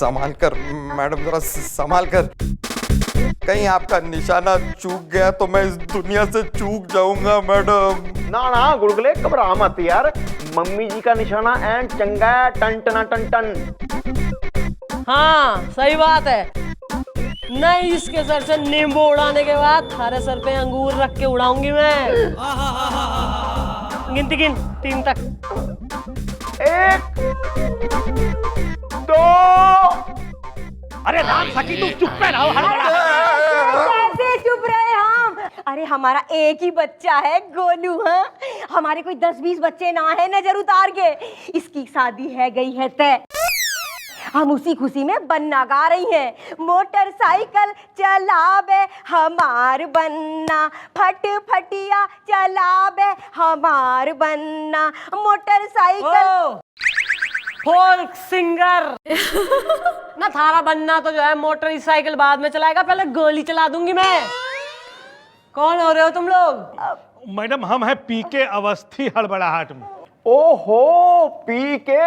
संभाल कर मैडम, जरा संभाल कर। कहीं आपका निशाना चूक गया तो मैं इस दुनिया से चूक जाऊंगा मैडम। ना ना गुड़गुले, घबरा मत यार, मम्मी जी का निशाना एंड चंगा है, टन टना टन टन। हाँ सही बात है। नहीं, इसके सर से नींबू उड़ाने के बाद थारे सर पे अंगूर रख के उड़ाऊंगी मैं। गिनती गिन 3 तक। 1 2। अरे राम सखी तुम चुप पे रहो। कैसे चुप रहे हम? अरे हमारा एक ही बच्चा है गोलू। हाँ, हमारे कोई 10-20 बच्चे ना है नजर उतार के। इसकी शादी है गई है तय। हम उसी खुशी में बन्ना गा रही हैं। मोटरसाइकिल चलावे हमार बन्ना, फट फटिया चलावे हमार बन्ना। मोटरसाइकिल फोल्क सिंगर ना थारा बनना तो जो है मोटरसाइकिल बाद में चलाएगा, पहले गोली चला दूंगी मैं। कौन हो रहे हो तुम लोग? मैडम हम हैं पीके अवस्थी हड़बड़ाहट में। ओहो पी के।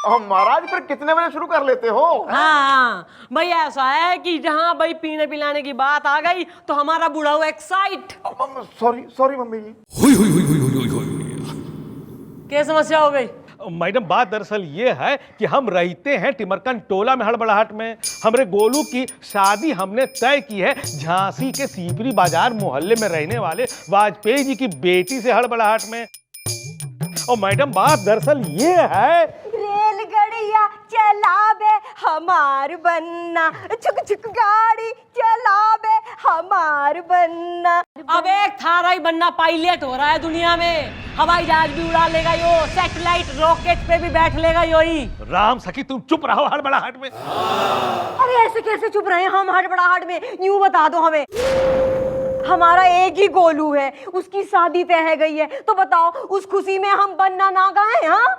महाराज फिर कितने बजे शुरू कर लेते हो? हाँ भाई, ऐसा है कि जहाँ भाई पीने पिलाने की बात आ गई तो हमारा बूढ़ा हुआ एक्साइट। सॉरी मम्मी जी। क्या समस्या हो गई? मैडम बात दरअसल ये है कि हम रहते हैं टिमरकन टोला में हड़बड़ाहट में। हमरे गोलू की शादी हमने तय की है झांसी के सीपरी बाजार मोहल्ले में रहने वाले वाजपेयी जी की बेटी से हड़बड़ाहट में। और मैडम बात दरअसल ये है, रेलगाड़िया चलावे हमार बन्ना, छुक छुक गाड़ी चलावे हमार बन्ना। अब एक थारा ही बनना पायलट हो रहा है दुनिया में। हवाई जहाज भी उड़ा लेगा यो, सैटेलाइट रॉकेट पे भी बैठ लेगा यो ही। राम सखी तुम चुप रहो हड़बड़ाहट में। अरे ऐसे कैसे चुप रहे हम हड़बड़ाहट में? यूं बता दो हमें। हमारा एक ही गोलू है, उसकी शादी तय है गई है, तो बताओ उस खुशी में हम बन्ना ना गाएं? हाँ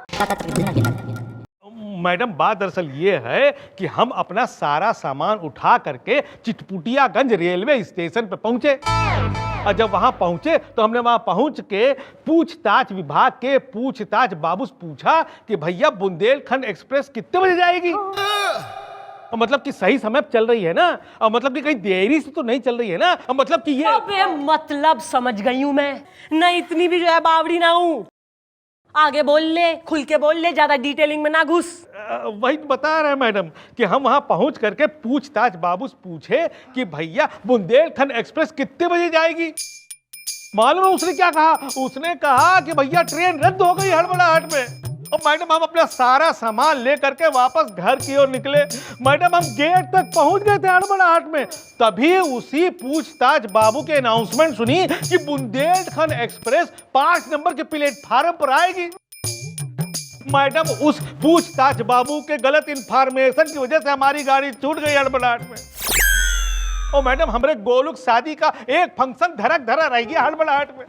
मैडम बात दरअसल ये है कि हम अपना सारा सामान उठा करके चिटपुटियागंज रेलवे स्टेशन पे पहुंचे। और जब वहां पहुंचे तो हमने वहां पहुंच के पूछताछ विभाग के पूछताछ बाबू से पूछा कि भैया बुंदेलखंड एक्सप्रेस कितने बजे जाएगी? मतलब कि सही समय चल रही है ना, और मतलब कि कहीं देरी से तो नहीं चल रही है ना, मतलब कि ये अबे मतलब समझ गई हूं मैं। नहीं इतनी भी जो है बावड़ी ना हूं। आगे बोल ले, खुल के बोल ले, ज्यादा डिटेलिंग में ना घुस। वही बता रहे हैं मैडम कि हम वहां पहुंच करके पूछताछ बाबू से पूछे कि भैया बुंदेलखंड एक्सप्रेस कितने बजे जाएगी। मालूम है उसने क्या कहा? उसने कहा कि भैया ट्रेन रद्द हो गई हड़बड़ाहट में। और मैडम हम अपना सारा सामान लेकर के वापस घर की ओर निकले। मैडम हम गेट तक पहुंच गए थे हड़बड़ाहट में, तभी उसी पूछताछ बाबू के अनाउंसमेंट सुनी कि बुंदेलखंड एक्सप्रेस 5 नंबर के प्लेटफार्म पर आएगी। मैडम उस पूछताछ बाबू के गलत इंफॉर्मेशन की वजह से हमारी गाड़ी छूट गई हड़बड़ाहट में। और मैडम हमारे गोलू शादी का एक फंक्शन धरक धरा रह गया हड़बड़ाहट में।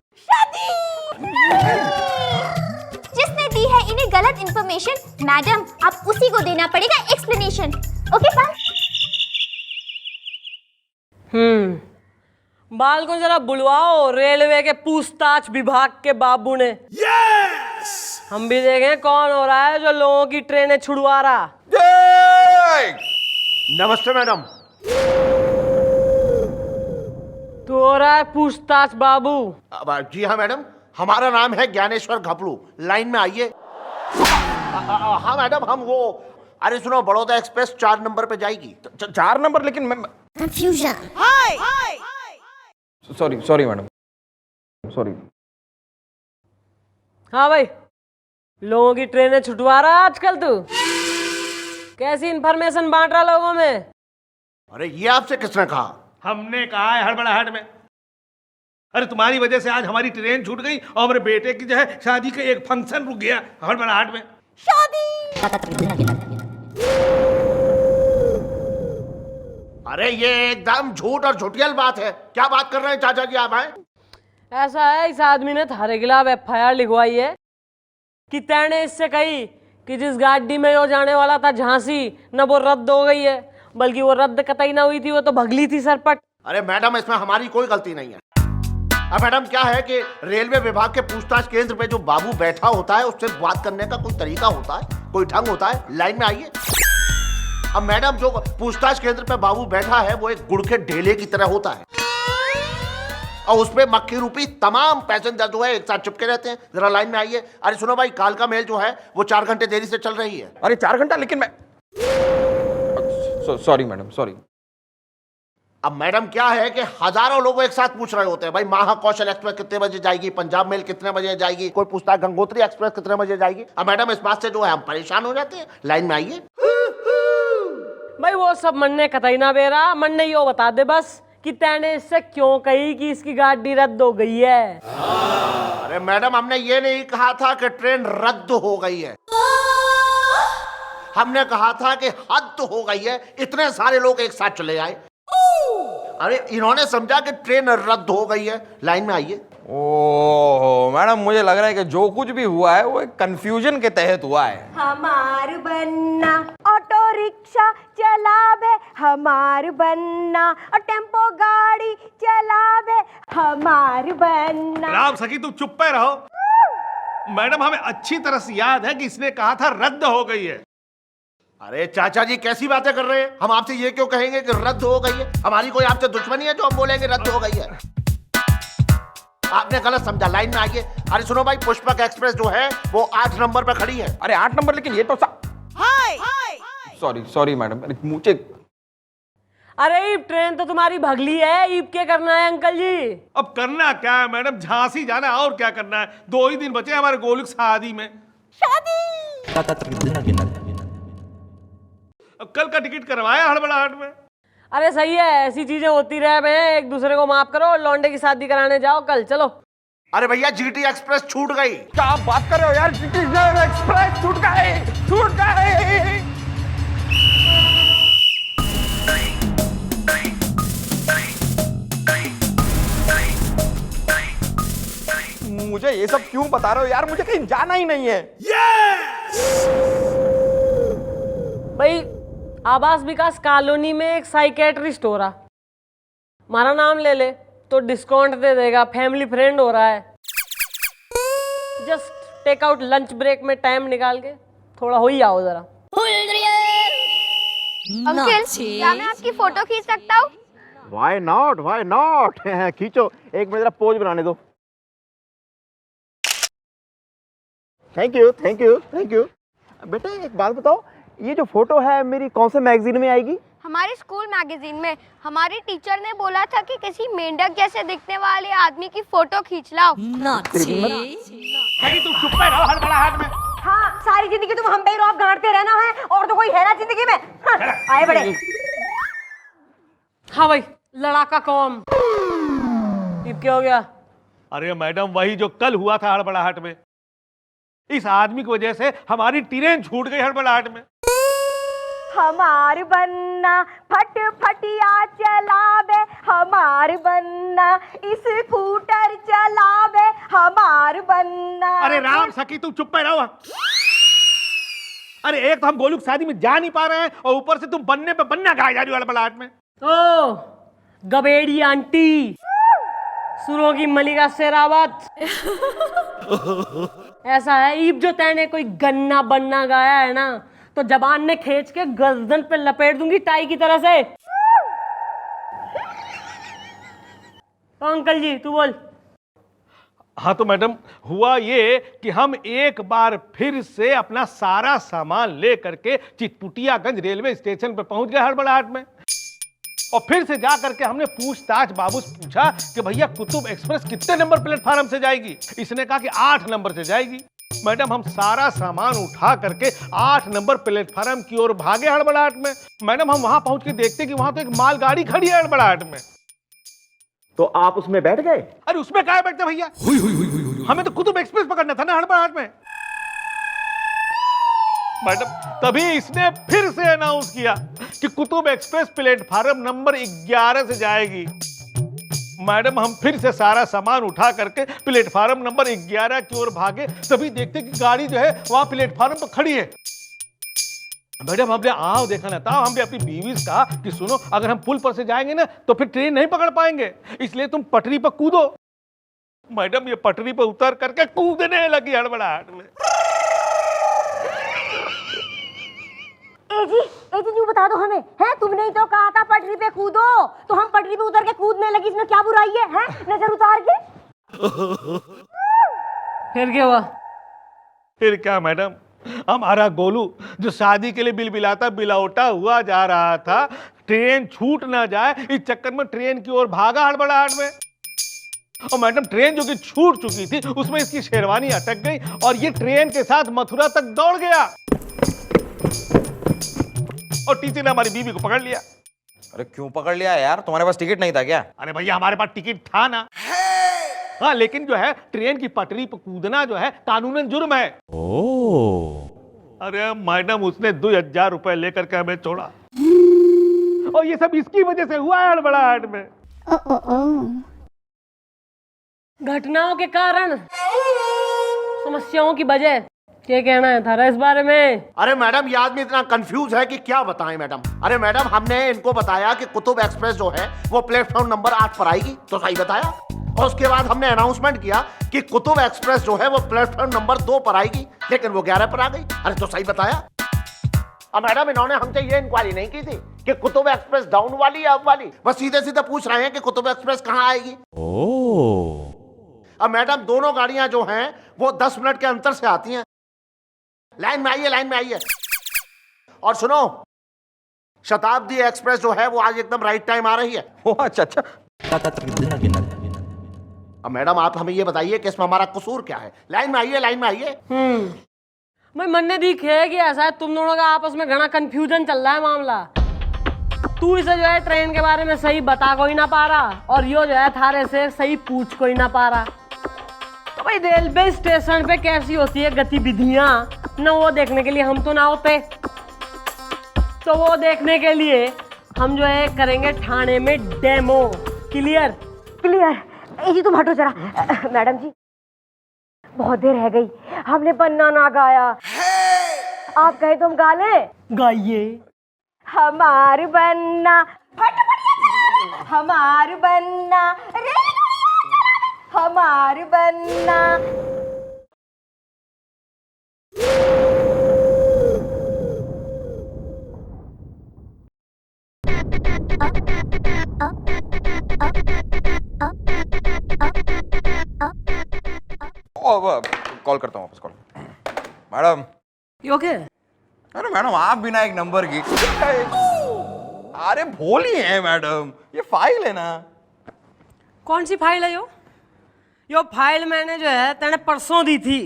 जिसने दी है इन्हें गलत इंफॉर्मेशन, मैडम अब उसी को देना पड़ेगा एक्सप्लेनेशन। Okay bye. बाल को जरा बुलवाओ रेलवे के पूछताछ विभाग के बाबू ने। यस! हम भी देखें कौन हो रहा है जो लोगों की ट्रेनें छुड़वा रहा। नमस्ते मैडम। तो हो रहा है पूछताछ बाबू? जी हाँ मैडम, हमारा नाम है ज्ञानेश्वर घपलू। लाइन में आइए। हाँ मैडम हम वो, अरे सुनो, बड़ौदा एक्सप्रेस 4 नंबर पे जाएगी। 4 नंबर? लेकिन मैं कंफ्यूजन। Sorry madam, sorry. हाँ भाई, लोगों की ट्रेनें छुटवा रहा है आजकल तू। कैसी इंफॉर्मेशन बांट रहा लोगों में? अरे ये आपसे किसने कहा? हमने कहा है हड़बड़ाहट में। अरे तुम्हारी वजह से आज हमारी ट्रेन छूट गई और हमारे बेटे की जो है शादी का एक फंक्शन रुक गया हड़बड़ाहट में। अरे ये एकदम झूठ और झूठियल बात है। क्या बात कर रहे हैं चाचा जी आप? हैं ऐसा है, इस आदमी ने थारे खिलाफ FIR लिखवाई है कि तैने इससे कही कि जिस गाड़ी में वो जाने वाला था झांसी, न वो रद्द हो गई है, बल्कि वो रद्द कतई ना हुई थी, वो तो भगली थी सरपट। अरे मैडम इसमें हमारी कोई गलती नहीं है। अब मैडम क्या है कि रेलवे विभाग के पूछताछ केंद्र पे जो बाबू बैठा होता है उससे बात करने का कोई तरीका होता है, कोई ढंग होता है। लाइन में आइए। अब मैडम जो पूछताछ केंद्र पे बाबू बैठा है वो एक गुड़ के ढेले की तरह होता है और उसपे मक्खी रूपी तमाम पैसेंजर जो है एक साथ चिपके रहते हैं। जरा लाइन में आइए। अरे सुनो भाई, कालका मेल जो है वो 4 घंटे देरी से चल रही है। अरे 4 घंटा? लेकिन मैं सॉरी मैडम, सॉरी। अब मैडम क्या है कि हजारों लोग एक साथ पूछ रहे होते हैं, भाई महाकौशल एक्सप्रेस कितने बजे जाएगी, पंजाब मेल कितने बजे जाएगी, कोई पूछता है गंगोत्री एक्सप्रेस कितने बजे जाएगी। अब मैडम इस बात से जो है हम परेशान हो जाते हैं। लाइन में आइए। भाई वो सब मन्ने कतई ना बेरा, मन्ने यो बता दे बस कि तैने इससे क्यों कही कि इसकी गाड़ी रद्द हो गई है। अरे मैडम, हमने ये नहीं कहा था कि ट्रेन रद्द हो गई है, हमने कहा था कि हद हो गई है, इतने सारे लोग एक साथ चले आए। अरे इन्होंने समझा कि ट्रेन रद्द हो गई है। लाइन में आइए। ओह मैडम, मुझे लग रहा है कि जो कुछ भी हुआ है वो एक कंफ्यूजन के तहत हुआ है। हमार बनना ऑटो रिक्शा चलावे, हमार बनना और टेम्पो गाड़ी चलावे, हमार बनना। राम सखी तुम चुप पे रहो। मैडम हमें अच्छी तरह से याद है कि इसने कहा था रद्द हो गई है। अरे चाचा जी कैसी बातें कर रहे हैं, हम आपसे ये क्यों कहेंगे कि रद्द हो गई है? हमारी कोई आपसे दुश्मनी है जो हम बोलेंगे रद्द हो गई है? आपने गलत समझा। लाइन में आइए। अरे सुनो भाई, पुष्पक एक्सप्रेस जो है वो 8 नंबर पे खड़ी है। अरे 8 नंबर? लेकिन ये तो सॉरी सॉरी मैडम, मुझे अरे ईब ट्रेन तो तुम्हारी भगली है, ईब क्या करना है अंकल जी? अब करना क्या है मैडम, झांसी जाना है और क्या करना है। 2 ही दिन बचे हमारे गोलक शादी में। अब कल का टिकट करवाया हड़बड़ाहट में। अरे सही है, ऐसी चीजें होती रहे बे, एक दूसरे को माफ करो, लौंडे की शादी कराने जाओ कल, चलो। अरे भैया, जीटी एक्सप्रेस छूट गई। क्या आप बात कर रहे हो यार? जीटी एक्सप्रेस छूट गए, छूट गए। मुझे ये सब क्यों बता रहे हो यार? मुझे कहीं जाना ही नहीं है। भाई आवास विकास कॉलोनी में एक साइकेट्रिस्ट हो रहा, हमारा नाम ले ले तो डिस्काउंट दे देगा, फैमिली फ्रेंड हो रहा है। Just take out lunch break में टाइम निकाल के थोड़ा हो ही आओ जरा। अंकल, क्या मैं आपकी फोटो खींच सकता हूँ? Why not? Why not? खींचो, एक मेरा पोज बनाने दो। Thank you, thank you, thank you. बेटा एक बात बताओ, ये जो फोटो है मेरी कौन से मैगजीन में आएगी? हमारे स्कूल मैगजीन में। हमारी टीचर ने बोला था कि किसी मेंढक जैसे दिखने वाले आदमी की फोटो खींच लाओ। सखी तुम चुप पे रहो हड़बड़ाहट में। हाँ, सारी जिंदगी तुम हम पे रौब गांठते रहना है, और तो कोई है ना जिंदगी में। हाँ, आए बड़े। हाँ भाई, लड़ाका कौम ईब क्या हो गया? अरे मैडम, वही जो कल हुआ था हड़बड़ाहट में। इस आदमी की वजह से हमारी ट्रेन छूट गई हड़बड़ाहट में। हमार बनना फट फटिया चलावे, हमार बनना स्कूटर चलावे, हमार बनना। अरे राम सखी तुम चुप पे रहो। अरे एक तो हम गोलू की शादी में जा नहीं पा रहे हैं और ऊपर से तुम बनने पे बनना गाए जा रही हो हड़बड़ाहट में। ओ गबेड़ी आंटी, सुरों की मलिका शेरावत। ऐसा है ईब, जो तैने कोई गन्ना बनना गाया है ना तो जबान ने खींच के गर्दन पे लपेट दूंगी टाई की तरह से। तो अंकल जी तू बोल। हाँ तो मैडम, हुआ ये कि हम एक बार फिर से अपना सारा सामान ले करके चितपुटियागंज रेलवे स्टेशन पर पहुंच गए हड़बड़ाहट में। और फिर से जा करके हमने पूछताछ बाबू से पूछा कि भैया कुतुब एक्सप्रेस कितने नंबर प्लेटफार्म से जाएगी? इसने कहा कि 8 नंबर से जाएगी। मैडम हम सारा सामान उठा करके 8 नंबर प्लेटफार्म की ओर भागे हड़बड़ाहट में। मैडम हम वहां पहुंच के देखते कि वहां तो एक मालगाड़ी खड़ी है हड़बड़ाहट में। तो आप उसमें बैठ गए? अरे उसमें क्या बैठते भैया, हमें तो कुतुब एक्सप्रेस पकड़ना था ना हड़बड़ाहट में। मैडम तभी इसने फिर से अनाउंस किया कि कुतुब एक्सप्रेस प्लेटफार्म नंबर 11 से जाएगी। मैडम हम फिर से सारा सामान उठा करके प्लेटफार्म नंबर 11 की ओर भागे, तभी देखते कि गाड़ी जो है वहां प्लेटफार्म पर खड़ी है। मैडम हमने आओ देखा ना था, हमने अपनी बीवी से कहा कि सुनो, अगर हम पुल पर से जाएंगे ना तो फिर ट्रेन नहीं पकड़ पाएंगे, इसलिए तुम पटरी पर कूदो। मैडम ये पटरी पर उतर करके कूदने लगी हड़बड़ाहट में। ए जी यूं बता दो हमें, हैं? तुमने ही तो कहा था पटरी पे कूदो, तो हम पटरी पे उतर के कूदने लगी, इसमें क्या बुराई है? हैं? नजर उतार के। फिर क्या हुआ? फिर क्या मैडम, हमारा गोलू जो शादी के लिए बिलबिलाता बिलौटा हुआ जा रहा था, ट्रेन छूट ना जाए इस चक्कर में ट्रेन की ओर भागा हड़बड़ाहट में। और मैडम ट्रेन जो कि छूट चुकी थी उसमें इसकी शेरवानी अटक गई और ये ट्रेन के साथ मथुरा तक दौड़ गया और टीसी ने हमारी बीवी को पकड़ लिया। अरे क्यों पकड़ लिया यार, तुम्हारे पास टिकट नहीं था क्या? अरे भैया हमारे पास टिकट था ना। हाँ लेकिन जो है ट्रेन की पटरी पर कूदना जो है कानूनन जुर्म है। अरे मैडम उसने 2000 रुपए लेकर के हमें छोड़ा और ये सब इसकी वजह से हुआ है हड़बड़ाहट में। घटनाओं के कारण, समस्याओं की वजह, क्या कहना है थारा इस बारे में? अरे मैडम ये आदमी इतना कंफ्यूज है कि क्या बताएं मैडम। अरे मैडम हमने इनको बताया कि कुतुब एक्सप्रेस जो है वो प्लेटफॉर्म नंबर 8 पर आएगी, तो सही बताया। और उसके बाद हमने अनाउंसमेंट किया कि कुतुब एक्सप्रेस जो है वो प्लेटफॉर्म नंबर 2 पर आएगी, लेकिन वो 11 पर आ गई। अरे तो सही बताया। अब मैडम इन्होंने हमसे ये इंक्वायरी नहीं की थी कि कुतुब एक्सप्रेस डाउन वाली या अप वाली, बस सीधे सीधे पूछ रहे हैं कि कुतुब एक्सप्रेस कहाँ आएगी। अब मैडम दोनों गाड़ियां जो हैं वो 10 मिनट के अंतर से आती हैं। लाइन में आइए, लाइन में आइए। और सुनो, शताब्दी एक्सप्रेस जो है वो आज एकदम राइट टाइम आ रही है। ओ अच्छा अच्छा। अब मैडम आप हमें ये बताइए कि इसमें हमारा कसूर क्या है। लाइन में आइए, लाइन में आइए। मैं मनने दिख है कि ऐसा है तुम दोनों का आपस में घना कंफ्यूजन चल रहा है मामला। तू इसे जो है ट्रेन के बारे में सही बता कोई ना पा रहा और यो जो है थारे से सही पूछ कोई ना पा रहा। तो भाई रेलवे स्टेशन पे कैसी होती है गतिविधियां, न वो देखने के लिए हम तो ना होते। तो वो देखने के लिए हम जो है करेंगे ठाणे में डेमो। क्लियर? क्लियर। ए जी तुम हटो जरा। मैडम जी बहुत देर रह गई, हमने बन्ना ना गाया। आप कहे तो हम गा लें? गाइए। हमार बन्ना, हमार बन्ना, हमार बन्ना। कॉल करता हूँ वापस कॉल। मैडम यो क्या? अरे मैडम आप बिना एक नंबर की, अरे भोली है मैडम, ये फाइल है ना। कौन सी फाइल है यो? यो फाइल मैंने जो है तेने परसों दी थी,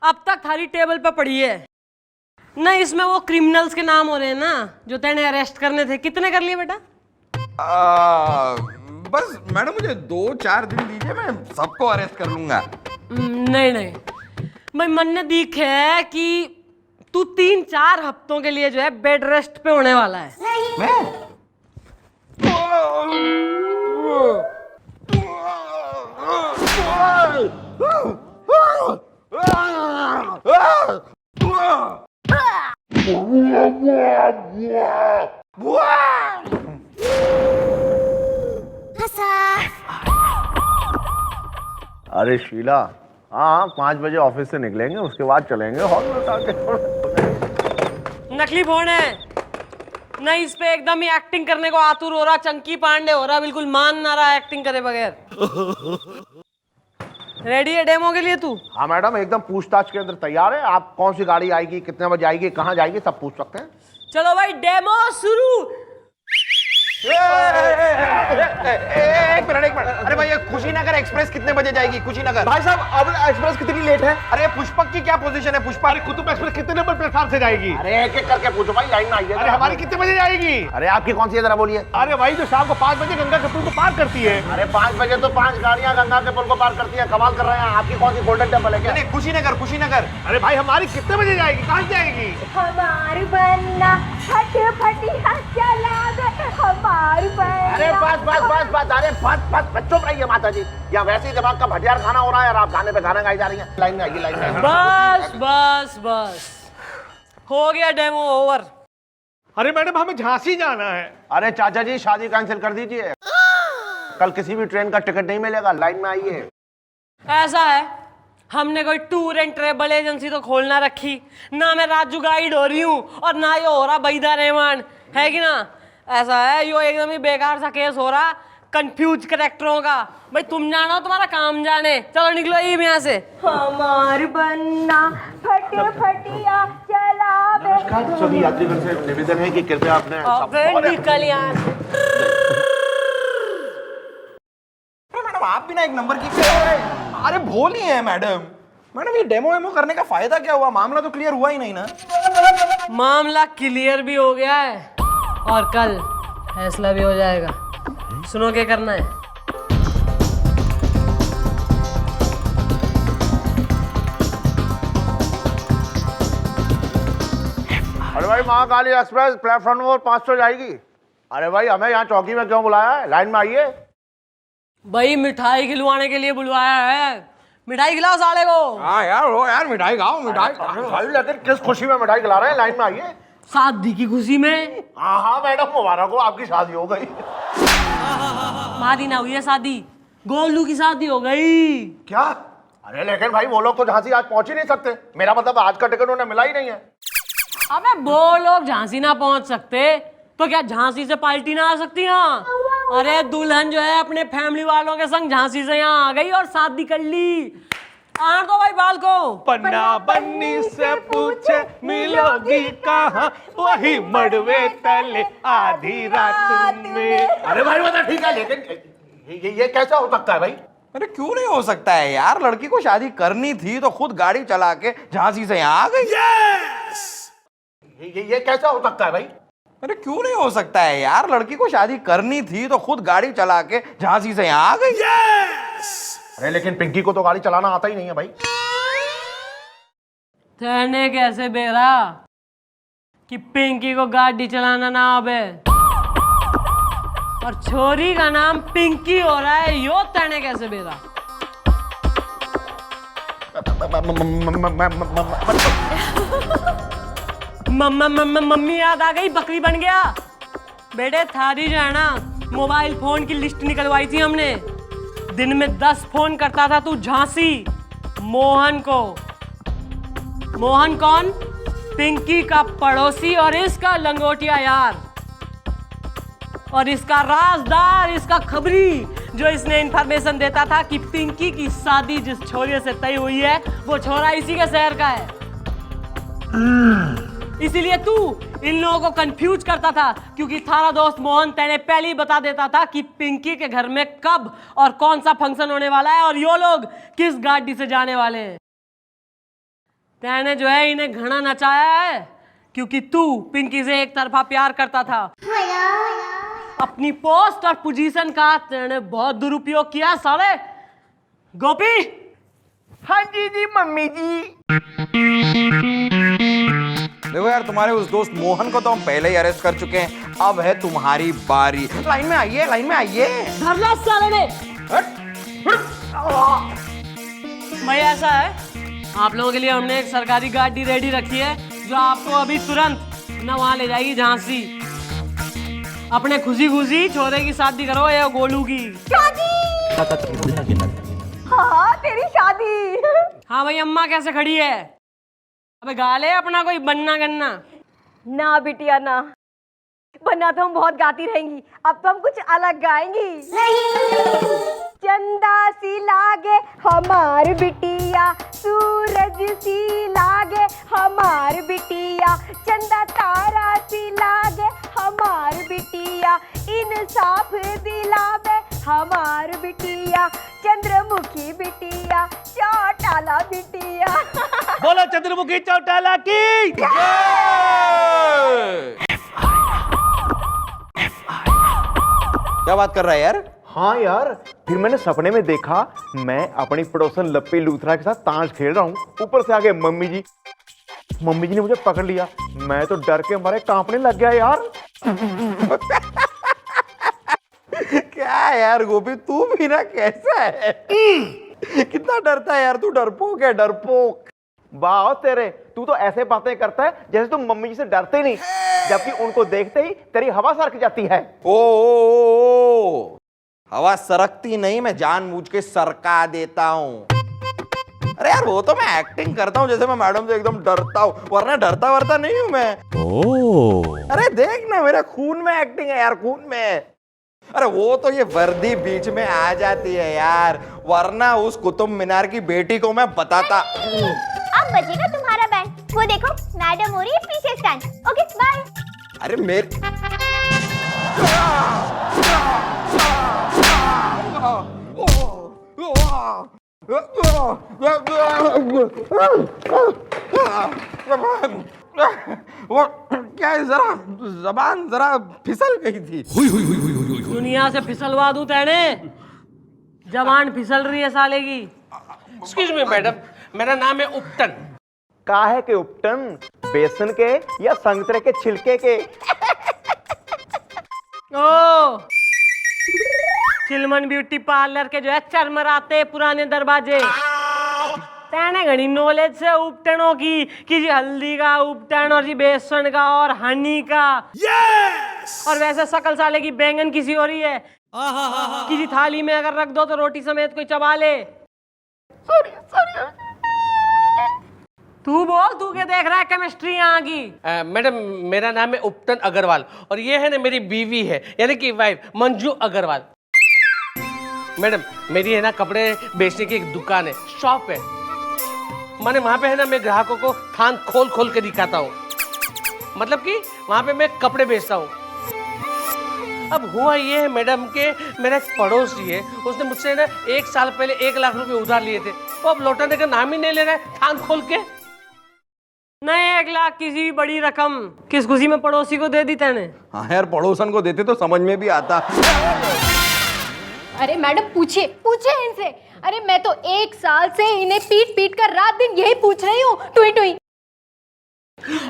अब तक थारी टेबल पे पड़ी है ना। इसमें वो क्रिमिनल्स के नाम हो रहे हैं ना जो तेने अरेस्ट करने थे। कितने कर लिए बेटा? बस मैडम मुझे 2-4 दिन दीजिए, मैं सबको अरेस्ट कर लूंगा। नहीं नहीं, मैं मन दिख है कि तू 3-4 हफ्तों के लिए जो है बेड रेस्ट पे होने वाला है। मैं अरे शीला, हाँ 5 बजे ऑफिस से निकलेंगे, उसके बाद चलेंगे हॉल में उतार के। नकली फोन है नहीं, इस पे एकदम ही एक्टिंग करने को आतुर हो रहा, चंकी पांडे हो रहा, बिल्कुल मान ना रहा एक्टिंग करे बगैर। रेडी है डेमो के लिए तू? हाँ मैडम एकदम पूछताछ के अंदर तैयार है। आप कौन सी गाड़ी आएगी, कितने बजे आएगी, कहाँ जाएगी, सब पूछ सकते हैं। चलो भाई डेमो शुरू। एक मिनट। अरे भाई ये कुशीनगर एक्सप्रेस कितने बजे जाएगी? कुशीनगर भाई साहब अब एक्सप्रेस कितनी लेट है? अरे पुष्पक की क्या पोजीशन है? पुष्पक अरे कुतुब एक्सप्रेस कितने नंबर प्लेटफॉर्म से जाएगी? अरे एक एक करके पूछो भाई, लाइन में आइए। अरे हमारी कितने बजे जाएगी? अरे आपकी कौन सी है जरा बोलिए। अरे भाई जो शाम को 5 बजे गंगा के पुल को पार करती है। अरे 5 बजे तो 5 गाड़ियां गंगा के पुल को पार करती है, कमाल कर रहे हैं। आपकी कौन सी गोल्डन टेम्पल है क्या? नहीं, कुशीनगर कुशीनगर। अरे भाई हमारी कितने बजे जाएगी, कहाँ जाएगी? हमार बन्ना फटफटिया चला दे, हमार बन्ना। अरे बस अरे बस चुप रहिए माता जी, या वैसे ही दिमाग का भटियार खाना हो रहा है और आप गाने पे गाना गाई जा रही हैं। लाइन में आइए, लाइन में आइए। बस बस बस हो गया डेमो ओवर। अरे मैडम हमें झांसी जाना है। अरे चाचा जी शादी कैंसिल कर दीजिए, कल किसी भी ट्रेन का टिकट नहीं मिलेगा। लाइन में आइए। ऐसा है हमने कोई टूर एंड ट्रेवल एजेंसी तो खोलना रखी ना, मैं राजू गाइड हो रही हूँ और ना ये हो रहा बैदा रहमान, है कि ना? ऐसा है, यो एकदम ही बेकार सा केस हो रहा कंफ्यूज करेक्टरों का। भाई तुम जानो, तुम्हारा काम जाने। चलो निकलो ये यहाँ से। हमार बन्ना फट फटिया चला बे। सभी यात्रीगण से निवेदन है कि कृपया अपने अबे निकल यहाँ से। मैडम आप भी ना एक नंबर की अरे भोली है मैडम। मैडम ये डेमो वेमो करने का फायदा क्या हुआ? मामला तो क्लियर हुआ ही नहीं ना। मामला क्लियर भी हो गया है और कल फैसला भी हो जाएगा। सुनो क्या करना है। अरे भाई महाकाली एक्सप्रेस प्लेटफॉर्म नंबर 500 जाएगी। अरे भाई हमें यहाँ चौकी में क्यों बुलाया है? लाइन में आइए। भाई मिठाई खिलवाने के लिए बुलवाया है। मिठाई खिलाओ साले को। हाँ यार हो यार, मिठाई खाओ मिठाई। भाई लेकिन किस खुशी में मिठाई खिला रहे हैं? लाइन में आइए। शादी की खुशी में। हाँ मैडम मुबारक हो, आपकी शादी हो गई। शादी ना हुई है, शादी गोलू की शादी हो गई। क्या? अरे लेकिन भाई वो लोग तो झांसी आज पहुंच ही नहीं सकते। मेरा मतलब आज का टिकट उन्हें मिला ही नहीं है। अबे वो लोग झांसी ना पहुंच सकते तो क्या झांसी से पार्टी ना आ सकती? हाँ, अरे दुल्हन जो है अपने फैमिली वालों के संग झांसी से यहाँ आ गई और शादी कर ली। आर दो भाई बाल को। पन्ना बन्नी से पूछे मिलोगी कहाँ, वही मड़वे तले आधी रात में। अरे भाई वो तो ठीक है, लेकिन ये कैसा हो सकता है भाई? अरे क्यों नहीं हो सकता है यार? लड़की को शादी करनी थी तो खुद गाड़ी चला के झांसी से यहाँ आ गई। ये कैसा हो सकता है भाई? अरे क्यों नहीं हो सकता है यार? लड़की को शादी करनी थी तो खुद गाड़ी चला के झांसी से यहाँ आ गई। अरे लेकिन पिंकी को तो गाड़ी चलाना आता ही नहीं है भाई। तेने कैसे बेरा कि पिंकी को गाड़ी चलाना ना आवे और छोरी का नाम पिंकी हो रहा है, यो तेने कैसे बेरा? मम्मी याद आ गई, बकरी बन गया। बेटे थारी जो है ना, मोबाइल फोन की लिस्ट निकलवाई थी हमने। दिन में 10 फोन करता था तू झांसी मोहन को। मोहन कौन? पिंकी का पड़ोसी और इसका लंगोटिया यार और इसका राजदार, इसका खबरी, जो इसने इंफॉर्मेशन देता था कि पिंकी की शादी जिस छोरे से तय हुई है वो छोरा इसी के शहर का है। इसीलिए तू इन लोगों को कंफ्यूज करता था, क्योंकि थारा दोस्त मोहन तेने पहले ही बता देता था कि पिंकी के घर में कब और कौन सा फंक्शन होने वाला है और यो लोग किस गाड़ी से जाने वाले हैं। तेने जो है इन्हें घना नचाया है, क्योंकि तू पिंकी से एक तरफा प्यार करता था। अपनी पोस्ट और पोजीशन का तेने बहुत दुरुपयोग किया साले। गोपी। हाँ जी जी मम्मी जी। देखो यार, तुम्हारे उस दोस्त मोहन को तो हम पहले ही अरेस्ट कर चुके हैं। अब है तुम्हारी बारी। लाइन में आइए, लाइन में आइए। धर लो साले ने। भाई ऐसा है, आप लोगों के लिए हमने एक सरकारी गाड़ी रेडी रखी है जो आपको अभी तुरंत न वहां ले जाएगी झांसी। अपने खुशी खुशी छोरे की शादी करो या गोलू की। हाँ तेरी शादी। हाँ भाई, अम्मा कैसे खड़ी है? अबे गा ले अपना कोई बनना गन्ना। ना बिटिया ना, बनना तो हम बहुत गाती रहेंगी, अब तो हम कुछ अलग गाएंगी। चंदा सी लागे हमार बिटिया, सूरज सी लागे हमार बिटिया, चंदा तारा सी लागे हमार बिटिया, इंसाफ दिलावे हमार बिटिया, चंद्रमुखी बिटिया, चौटाला बिटिया। बोलो चंद्रमुखी चौटाला की। क्या बात कर रहा है यार? हाँ यार, फिर मैंने सपने में देखा मैं अपनी पड़ोसन लप्पी लूथरा के साथ ताश खेल रहा हूँ। ऊपर से आगे मम्मी जी ने मुझे पकड़ लिया। मैं तो डर के मारे कांपने लग गया यार। क्या यार गोपी, तू भी ना कैसा है? कितना डरता है यार तू। डरपोक है, डरपोक। वाह तेरे, तू तो ऐसे बातें करता है जैसे तुम मम्मी जी से डरते नहीं, जबकि उनको देखते ही तेरी हवा सरक जाती है। ओ, हवा सरकती नहीं, मैं जानबूझ के सरका देता हूँ। अरे यार वो तो मैं एक्टिंग करता हूँ, जैसे मैं मैडम से एकदम डरता हूँ, वरना डरता वरता नहीं हूँ मैं। अरे देख ना, मेरे खून में एक्टिंग है यार, खून में। अरे वो तो ये वर्दी बीच में आ जाती है यार, वरना उस कुतुब मीनार की बेटी को मैं बताता। अब बजेगा तुम्हारा बैंड, वो देखो मैडम हो रही है पीछे स्टैंड। Okay bye. अरे मेरे वो क्या है, जरा जबान जरा फिसल गई थी। दुनिया से फिसलवा दूं तेने, जबान फिसल रही है साले की। एक्सक्यूज मी मैडम, मेरा नाम है उपटन। काहे के उपटन, बेसन के या संतरे के छिलके के? ओ चिलमन ब्यूटी पार्लर के जो है चरमराते पुराने दरवाजे। तेने घनी नॉलेज से उपटनों की कि जी हल्दी का उपटन और जी बेसन का और हनी का। और वैसे सकल साले की बैंगन किसी हो रही है कि जी थाली में अगर रख दो तो रोटी समेत कोई चबा ले। तू बोल, तू क्या देख रहा है केमिस्ट्री यहाँ की? मैडम मेरा नाम है उपटन अग्रवाल और ये है ना मेरी बीवी है, यानी कि वाइफ मंजू अग्रवाल। मैडम मेरी है ना कपड़े बेचने की एक दुकान है, शॉप है। माने वहाँ पे है ना मैं ग्राहकों को थान खोल खोल के दिखाता हूँ, मतलब कि वहाँ पे मैं कपड़े बेचता हूँ। अब हुआ ये है मैडम के मेरा एक पड़ोसी है, उसने मुझसे ना 1 साल पहले 1 लाख रुपए उधार लिए थे, वो अब लौटाने का नाम ही नहीं ले रहा है थान खोल के। नहीं, 1 लाख किसी भी बड़ी रकम किस खुशी में पड़ोसी को दे दी तेने? हाँ यार, पड़ोसन को देते तो समझ में भी आता। अरे मैडम पूछिए पूछिए इनसे। अरे मैं तो 1 साल से इन्हें पीट पीट कर रात दिन यही पूछ रही हूँ, टुई टुई।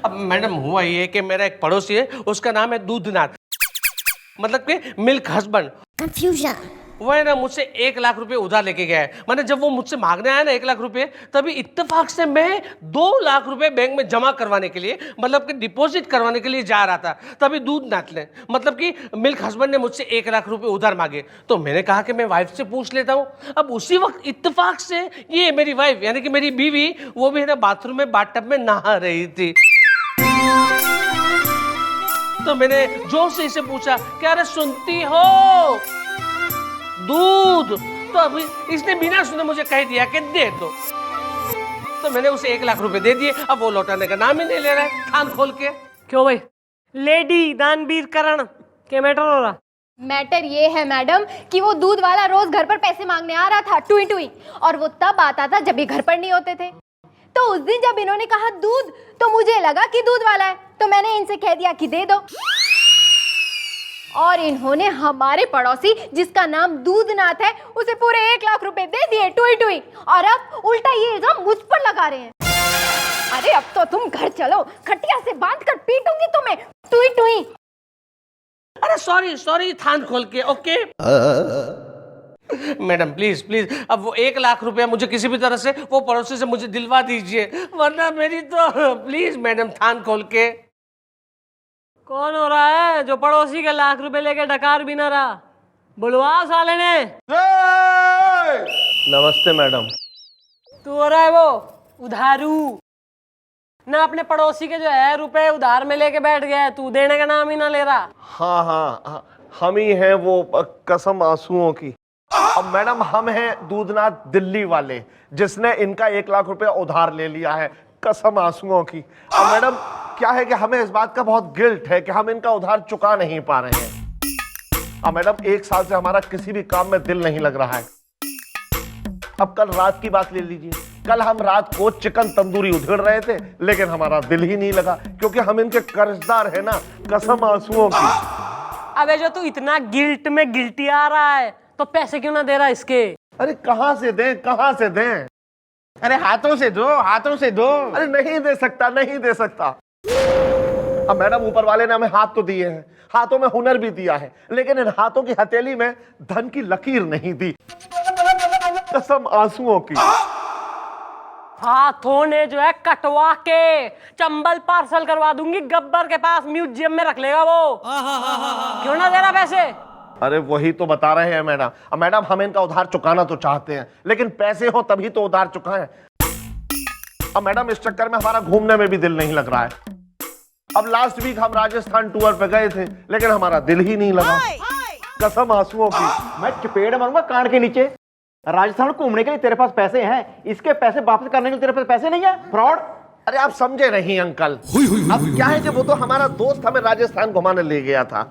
अब मैडम हुआ ये कि मेरा एक पड़ोसी है, उसका नाम है दूधनाथ, मतलब कि मिल्क हस्बैंड। कंफ्यूजन। वो है ना मुझसे 1 लाख रुपए उधार लेके गया है। मैंने जब वो मुझसे मांगने आया ना 1 लाख रुपए, तभी इत्तेफाक से मैं 2 लाख रुपए बैंक में जमा करवाने के लिए, मतलब कि डिपॉजिट करवाने के लिए जा रहा था। तभी दूधनाथ ने, मतलब कि मिल्क हस्बैंड ने मुझसे 1 लाख रुपए उधार मांगे। तो मैंने कहा कि मैं वाइफ से पूछ लेता हूँ। अब उसी वक्त इत्तेफाक से ये मेरी वाइफ यानी कि मेरी बीवी, वो भी है ना बाथरूम में बाथटब में नहा रही थी। तो मैंने जोर से इसे पूछा, क्या रे सुनती हो दूध? तो अभी इसने बिना सुने मुझे कह दिया कि दे दो। तो मैंने उसे 1 लाख रुपए दे दिए। अब वो लौटाने का नाम ही नहीं ले रहा है थान खोल के। क्यों भाई, लेडी दानवीर करण के मैटर हो रहा? मैटर ये है मैडम कि वो दूध वाला रोज घर पर पैसे मांगने आ रहा था, टुई टुई, और वो तब आता था जब ये घर पर नहीं होते थे। तो उस दिन जब इन्होंने कहा दूध, तो मुझे लगा कि दूध वाला है, तो मैंने इनसे कह दिया कि दे दो। और इन्होंने हमारे पड़ोसी जिसका नाम दूधनाथ है, उसे पूरे 1 लाख रुपए दे दिए, टुई टुई। और अब उल्टा ये इल्जाम मुझ पर लगा रहे हैं। अरे अब तो तुम घर चलो, खटिया से बांध कर पीटूंगी तुम्हें, टुई टुई। अरे सॉरी सॉरी थान खोल के। ओके मैडम प्लीज प्लीज, अब वो 1 लाख रुपया मुझे किसी भी तरह से वो पड़ोसी से मुझे दिलवा दीजिए, वरना मेरी तो प्लीज मैडम थान खोल के। कौन हो रहा है जो पड़ोसी के लाख रुपए लेके डकार भी ना रहा? बुलवा साले ने। नमस्ते मैडम। तू हो रहा है वो उधारू ना, अपने पड़ोसी के जो है रुपए उधार में लेके बैठ गया है, तू देने का नाम ही ना ले रहा। हाँ हाँ, हम ही हैं वो कसम आंसुओं की। अब मैडम हम हैं दूधनाथ दिल्ली वाले, जिसने इनका 1 लाख रुपया उधार ले लिया है, कसम आंसुओं की। अब मैडम क्या है कि हमें इस बात का बहुत गिल्ट है कि हम इनका उधार चुका नहीं पा रहे हैं। अब मैडम 1 साल से हमारा किसी भी काम में दिल नहीं लग रहा है। अब कल रात की बात ले लीजिए, कल हम रात को चिकन तंदूरी उधेड़ रहे थे, लेकिन हमारा दिल ही नहीं लगा, क्योंकि हम इनके कर्जदार हैं ना, कसम आंसुओं की। अबे जो तू इतना गिल्ट में गिल्टी आ रहा है, तो पैसे क्यों ना दे रहा इसके? अरे कहां से दें, कहां से दें? अरे हाथों से दो, हाथों से दो। अरे नहीं दे सकता, नहीं दे सकता। अब मैडम ऊपर वाले ने हमें हाथ तो दिए हैं, हाथों में हुनर भी दिया है, लेकिन इन हाथों की हथेली में धन की लकीर नहीं दी, कसम आंसुओं की। हाथों ने जो है कटवा के चंबल पार्सल करवा दूंगी, गब्बर के पास म्यूजियम में रख लेगा वो। क्यों ना दे रहा पैसे? अरे वही तो बता रहे हैं मैडम। अब मैडम हम इनका उधार चुकाना तो चाहते हैं, लेकिन पैसे हो तभी तो उधार चुकाएं। अब मैडम इस चक्कर में हमारा घूमने में भी दिल नहीं लग रहा है। अब लास्ट वीक हम राजस्थान टूर पे गए थे, लेकिन हमारा दिल ही नहीं लगा, कसम आंसुओं की। मैं चपेड़ मारूंगा कान के नीचे। राजस्थान घूमने के लिए तेरे पास पैसे हैं, इसके पैसे वापस करने के लिए तेरे पास पैसे नहीं है? फ्रॉड। अरे आप समझे नहीं अंकल। अब क्या है कि वो तो हमारा दोस्त हमें राजस्थान घुमाने ले गया था।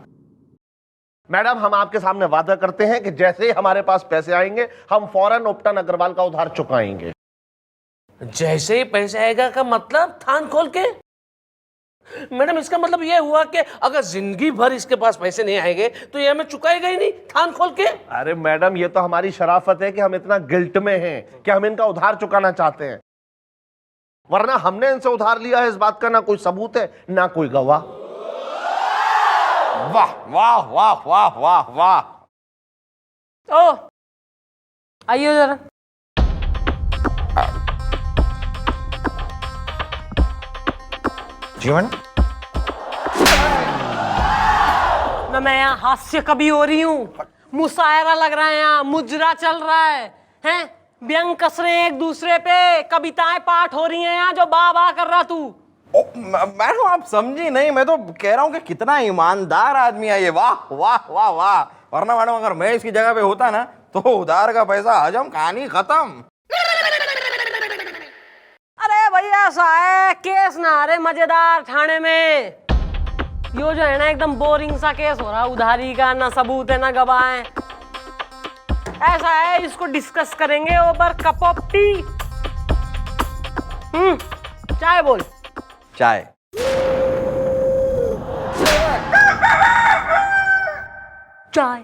मैडम हम आपके सामने वादा करते हैं कि जैसे ही हमारे पास पैसे आएंगे हम फौरन उपटन अग्रवाल का उधार चुकाएंगे। जैसे ही पैसे आएगा का मतलब थान खोल के? मैडम इसका मतलब ये हुआ कि अगर जिंदगी भर इसके पास पैसे नहीं आएंगे तो ये हमें चुकाएगा ही नहीं थान खोल के? अरे मैडम ये तो हमारी शराफत है कि हम इतना गिल्ट में हैं कि हम इनका उधार चुकाना चाहते हैं, वरना हमने इनसे उधार लिया है इस बात का ना कोई सबूत है ना कोई गवाह। वाह वाह वाह वाह वाह वाह। ओ आइए जरा। जीवन ना मैं यहाँ हास्य कभी हो रही हूँ, मुशायरा लग रहा है, यहाँ मुजरा चल रहा है, हैं व्यंग कस रहे हैं एक दूसरे पे, कविताएं पाठ हो रही हैं यहाँ जो बा बा कर रहा तू। मैडम आप समझी नहीं, मैं तो कह रहा हूँ कि कितना ईमानदार आदमी है ये। वाह वाह वाह वाह। वरना मैडम अगर मैं इसकी जगह पे होता ना तो उधार का पैसा हजम, कहानी खत्म। अरे भैया ऐसा है केस ना अरे मजेदार थाने में, यो जो है ना एकदम बोरिंग सा केस हो रहा है, उधारी का ना सबूत है ना गवाह है। ऐसा है इसको डिस्कस करेंगे ओवर कप ऑफ टी। चाय बोल। चाय। चाय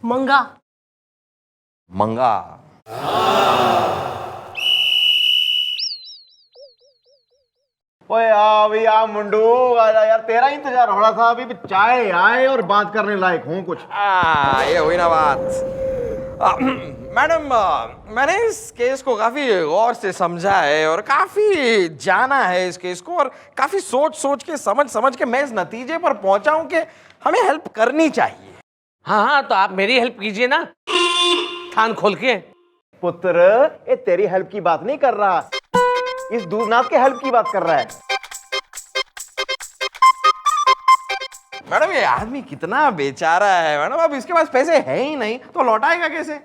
मंगा। मंगा। ओए आ भी आ मुंडू, आजा यार, तेरा ही इंतजार हो रहा था। अभी भी चाय आए और बात करने लायक हूँ कुछ। ये हुई ना बात। मैडम मैंने इस केस को काफी गौर से समझा है और काफी जाना है इस केस को, और काफी सोच सोच के समझ समझ के मैं इस नतीजे पर पहुंचा हूं कि हमें हेल्प करनी चाहिए। हाँ हाँ तो आप मेरी हेल्प कीजिए ना थान खोल के। पुत्र ये तेरी हेल्प की बात नहीं कर रहा, इस दूधनाथ के हेल्प की बात कर रहा है। मैडम ये आदमी कितना बेचारा है मैडम, अब इसके पास पैसे है ही नहीं तो लौटाएगा कैसे?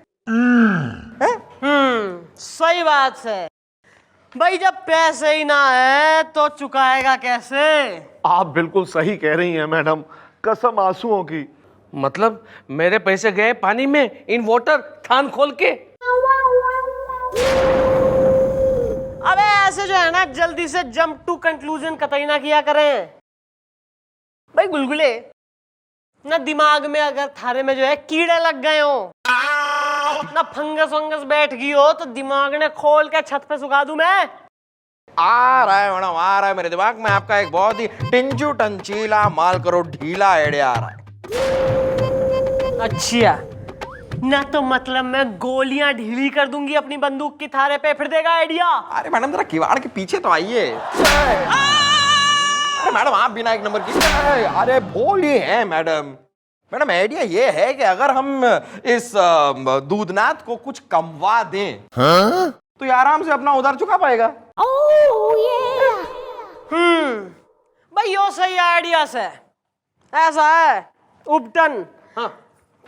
सही बात है भाई, जब पैसे ही ना है तो चुकाएगा कैसे? आप बिल्कुल सही कह रही हैं मैडम, कसम आंसुओं की। मतलब मेरे पैसे गए पानी में इन वाटर थान खोल के? अबे ऐसे जो है ना जल्दी से जंप टू कंक्लूजन कतई ना किया करें भाई। गुलगुले ना दिमाग में अगर थारे में जो है कीड़े लग गए हो ना फंगस वंगस बैठ गई हो तो दिमाग ने खोल के छत पे सुखा दूं मैं। आ रहा है मैडम, आ रहा है मेरे दिमाग में आपका एक बहुत ही टिंचू टंचीला माल करो ढीला आइडिया आ रहा है। अच्छा ना तो मतलब मैं गोलियां ढीली कर दूंगी अपनी बंदूक की थारे पे, फिर देगा आइडिया? अरे मैडम जरा किवाड़ के पीछे तो आइए। अरे मैडम आप बिना एक नंबर की। अरे बोलिए है मैडम। मैडम आइडिया ये है कि अगर हम इस दूधनाथ को कुछ कमवा दें तो ये आराम से अपना उधार चुका पाएगा। भाई यो सही आइडिया से ऐसा है उपटन। हाँ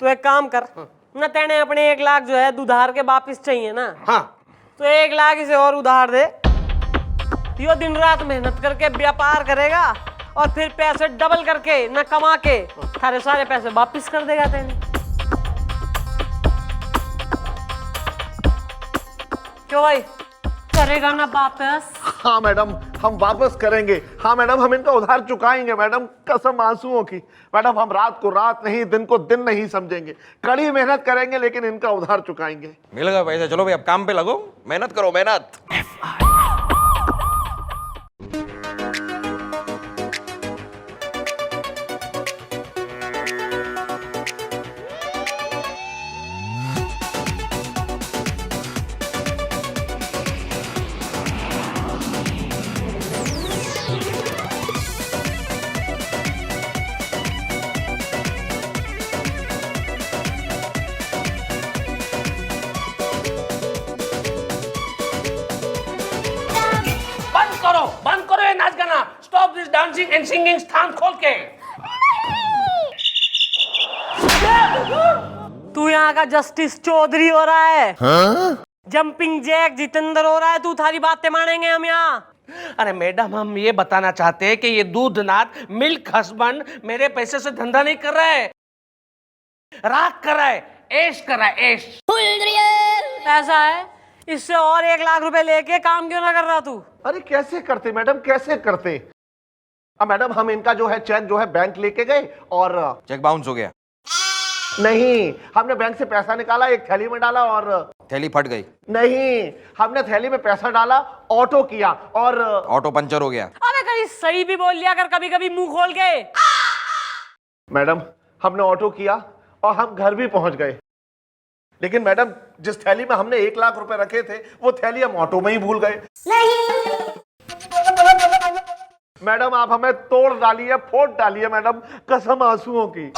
तो एक काम कर ना, तेने अपने 1 लाख जो है उधार के वापिस चाहिए ना, हाँ तो 1 लाख इसे और उधार दे। यो दिन रात मेहनत करके व्यापार करेगा और फिर पैसे डबल करके ना कमा के थारे सारे पैसे वापिस कर देगा तेने। क्यों भाई करेगा ना वापस? हाँ मैडम हम वापस करेंगे। हाँ मैडम हम इनका उधार चुकाएंगे मैडम, कसम आंसुओं की। मैडम हम रात को रात नहीं दिन को दिन नहीं समझेंगे, कड़ी मेहनत करेंगे लेकिन इनका उधार चुकाएंगे। मिल गए पैसे, चलो भाई अब काम पे लगो, मेहनत करो मेहनत। डांसिंग एंड सिंगिंग स्थान खोल के। तू यहाँ का जस्टिस चौधरी हो रहा है? जंपिंग जैक जितेंद्र हो रहा है तू? थारी बातें मानेंगे हम यहाँ? अरे मैडम, हम ये बताना चाहते हैं कि ये दूधनाथ मिल्क हस्बैंड मेरे पैसे से धंधा नहीं कर रहा है, राग कर रहा है, ऐश कर रहा है, ऐश। ऐसा है? इससे और 1 लाख रुपए लेके काम क्यों ना कर रहा तू? अरे कैसे करते मैडम, कैसे करते? अब मैडम हम इनका जो है चेक जो है बैंक लेके गए और चेक बाउंस हो गया? नहीं, हमने बैंक से पैसा निकाला, एक थैली में डाला और थैली फट गई? नहीं, हमने थैली में पैसा डाला, ऑटो किया और ऑटो पंचर हो गया? अबे कहीं सही भी बोल लिया कर कभी कभी मुंह खोल के। मैडम हमने ऑटो किया और हम घर भी पहुंच गए, लेकिन मैडम जिस थैली में हमने 1 लाख रुपए रखे थे वो थैली हम ऑटो में ही भूल गए। मैडम आप हमें तोड़ डालिए, फोड़ डालिए मैडम, कसम आंसुओं की।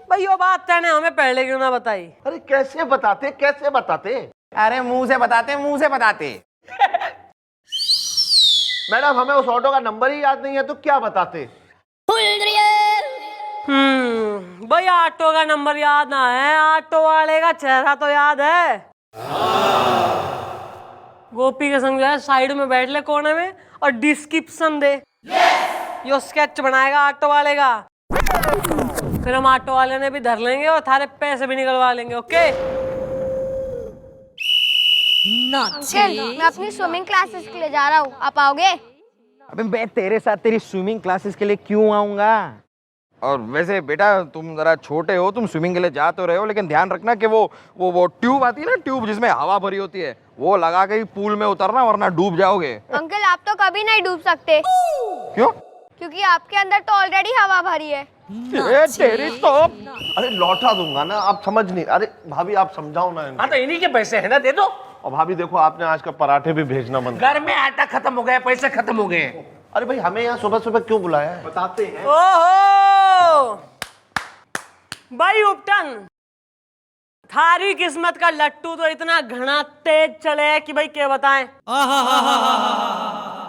भाई ये बात तैने हमें पहले क्यों ना बताई? अरे कैसे बताते, कैसे बताते? अरे मुंह से बताते, मुंह से बताते। मैडम हमें उस ऑटो का नंबर ही याद नहीं है तो क्या बताते? भाई ऑटो का नंबर याद ना है, ऑटो वाले का चेहरा तो याद है। गोपी के संग जो है साइड में बैठ ले कोने में और डिस्क्रिप्शन दे। यो स्केच बनाएगा ऑटो वाले का, फिर हम ऑटो वाले ने भी धर लेंगे और थारे पैसे भी निकलवा लेंगे। ओके? अंकल, मैं अपनी स्विमिंग क्लासेस के लिए जा रहा हूँ, आप आओगे? अबे मैं तेरे साथ तेरी स्विमिंग क्लासेस के लिए क्यों आऊंगा? और वैसे बेटा तुम जरा छोटे हो, तुम स्विमिंग के लिए जा तो रहे हो, लेकिन ध्यान रखना कि वो ट्यूब आती है ना, ट्यूब जिसमें हवा भरी होती है, वो लगा के ही पूल में उतरना वरना डूब जाओगे। अंकल आप तो कभी नहीं डूब सकते। क्यों? क्योंकि आपके अंदर तो ऑलरेडी हवा भरी है। तेरी तो। अरे लौटा दूंगा ना, आप समझ नहीं। अरे भाभी आप समझाओ ना इनको। हाँ तो इन्हीं के पैसे है ना, दे दो। और भाभी देखो आपने आज का पराठे भी भेजना बंद कर। घर में आटा खत्म हो गया, पैसे खत्म हो गए। अरे भाई हमें यहाँ सुबह सुबह क्यों बुलाया है? बताते हैं। ओहो भाई उपटन, थारी किस्मत का लट्टू तो इतना घना तेज चले कि भाई क्या बताएं।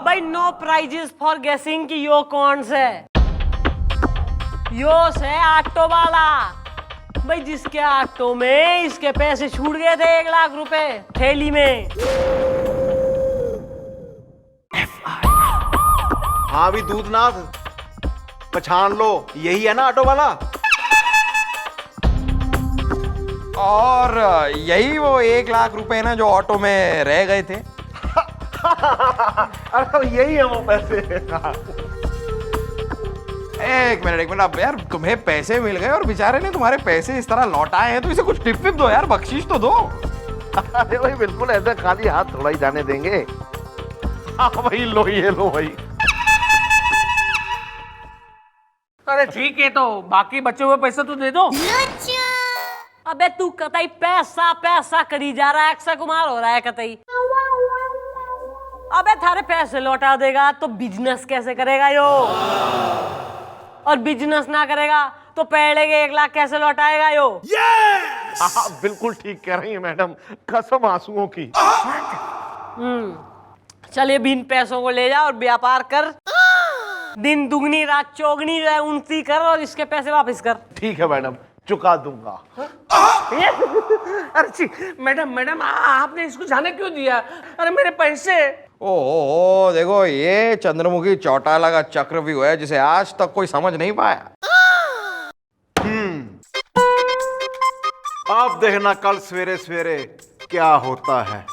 भाई नो प्राइजेस फॉर गेसिंग कि यो कौन से? यो से ऑटो वाला भाई, जिसके ऑटो में इसके पैसे छूट गए थे 1 लाख रुपए थैली में। हाँ भी दूधनाथ, पहचान लो, यही है ना ऑटो वाला? और यही वो 1 लाख रुपए ना जो ऑटो में रह गए थे। अरे यही है वो पैसे। एक मिनट अब यार, तुम्हें पैसे मिल गए और बेचारे ने तुम्हारे पैसे इस तरह लौटाए हैं, तो इसे कुछ टिप विप दो यार, बख्शीश तो दो। अरे भाई बिल्कुल ऐसे खाली हाथ थोड़ा ही जाने देंगे। हाँ भाई लो, ये लो भाई। अरे ठीक है, तो बाकी बचे हुए पैसे तो दे दो। अबे तू कतई पैसा पैसा करी जा रहा है, अक्षय कुमार हो रहा है कतई। अबे थारे पैसे लौटा देगा तो बिजनेस कैसे करेगा यो? और बिजनेस ना करेगा तो पहले के 1 लाख कैसे लौटाएगा यो? हाँ बिल्कुल ठीक कह रही है मैडम, कसम आंसुओं की। चलिए बिन पैसों को ले जा और व्यापार कर, दिन दुगनी रात चौगनी जो है उनती कर और इसके पैसे वापस कर। ठीक है मैडम, चुका दूंगा। अरे मैडम आपने इसको जाने क्यों दिया? अरे मेरे पैसे। ओ देखो, ये चंद्रमुखी चौटाला का चक्रव्यूह है जिसे आज तक कोई समझ नहीं पाया। आप देखना कल सवेरे सवेरे क्या होता है।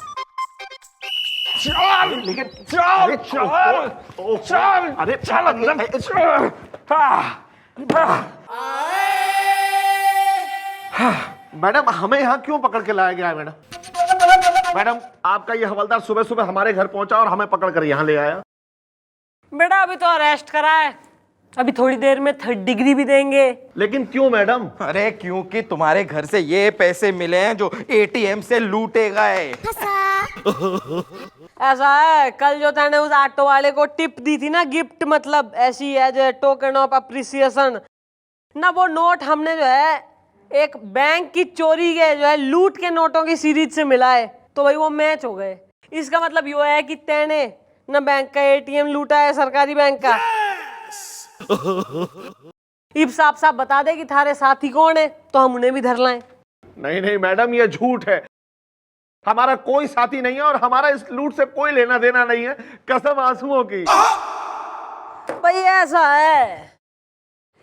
अरे मैडम हमें यहाँ क्यों पकड़ के लाया गया है? मैडम आपका ये हवलदार सुबह सुबह हमारे घर पहुंचा और हमें पकड़ कर यहाँ ले आया। बेटा अभी तो अरेस्ट करा है, अभी थोड़ी देर में 3rd डिग्री भी देंगे। लेकिन क्यों मैडम? अरे क्योंकि तुम्हारे घर से ये पैसे मिले हैं जो एटीएम से लूटे गए। ऐसा है, कल जो तैने उस ऑटो वाले को टिप दी थी ना, गिफ्ट मतलब ऐसी है जो टोकन ऑफ अप्रिसिएशन ना, वो नोट हमने जो है एक बैंक की चोरी के जो है लूट के नोटों की सीरीज से मिला है, तो भाई वो मैच हो गए। इसका मतलब यो है कि तैने न बैंक का एटीएम लूटा है सरकारी बैंक का। इब साफ साफ बता दे कि थारे साथी कौन है तो हम उन्हें भी धर लाएं। नहीं नहीं मैडम, ये झूठ है। हमारा कोई साथी नहीं है और हमारा इस लूट से कोई लेना देना नहीं है, कसम आंसुओं की। भाई ऐसा है,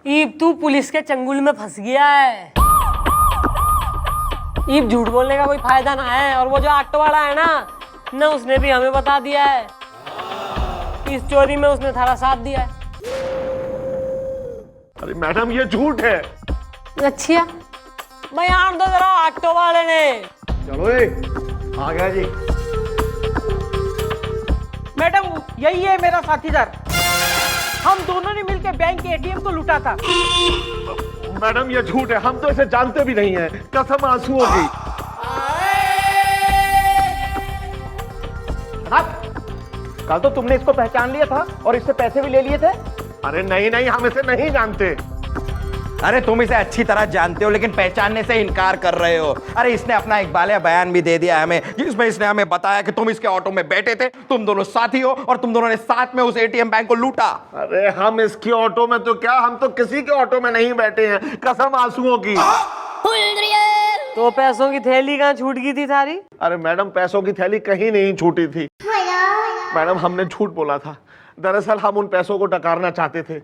ईब तू पुलिस के चंगुल में फंस गया है। ईब झूठ बोलने का कोई फायदा ना है। और वो जो ऑटो वाला है ना उसने भी हमें बता दिया है कि इस चोरी में उसने थारा साथ दिया है। अरे मैडम, ये झूठ है। अच्छा भाई आन दो जरा ऑटो वाले ने। चलो ए, आ गया जी। मैडम यही है मेरा साथीदार, हम दोनों ने मिलकर बैंक के एटीएम को लूटा था। मैडम ये झूठ है, हम तो इसे जानते भी नहीं है, कसम आंसुओं की। कल तो तुमने इसको पहचान लिया था और इससे पैसे भी ले लिए थे। अरे नहीं नहीं, हम इसे नहीं जानते। अरे तुम इसे अच्छी तरह जानते हो लेकिन पहचानने से इनकार कर रहे हो। अरे इसने अपना इकबालिया बयान भी दे दिया हमें, जिसमें इसने हमें बताया कि तुम इसके ऑटो में बैठे थे, तुम दोनों साथी हो और तुम दोनों ने साथ में उस एटीएम बैंक को लूटा। अरे हम इसकी ऑटो में तो क्या, हम तो किसी के ऑटो में नहीं बैठे हैं, कसम आंसुओं की। तो पैसों की थैली कहाँ छूट गई थी थारी? अरे मैडम, पैसों की थैली कहीं नहीं छूटी थी। मैडम हमने झूठ बोला था, दरअसल हम उन पैसों को डकारना चाहते थे।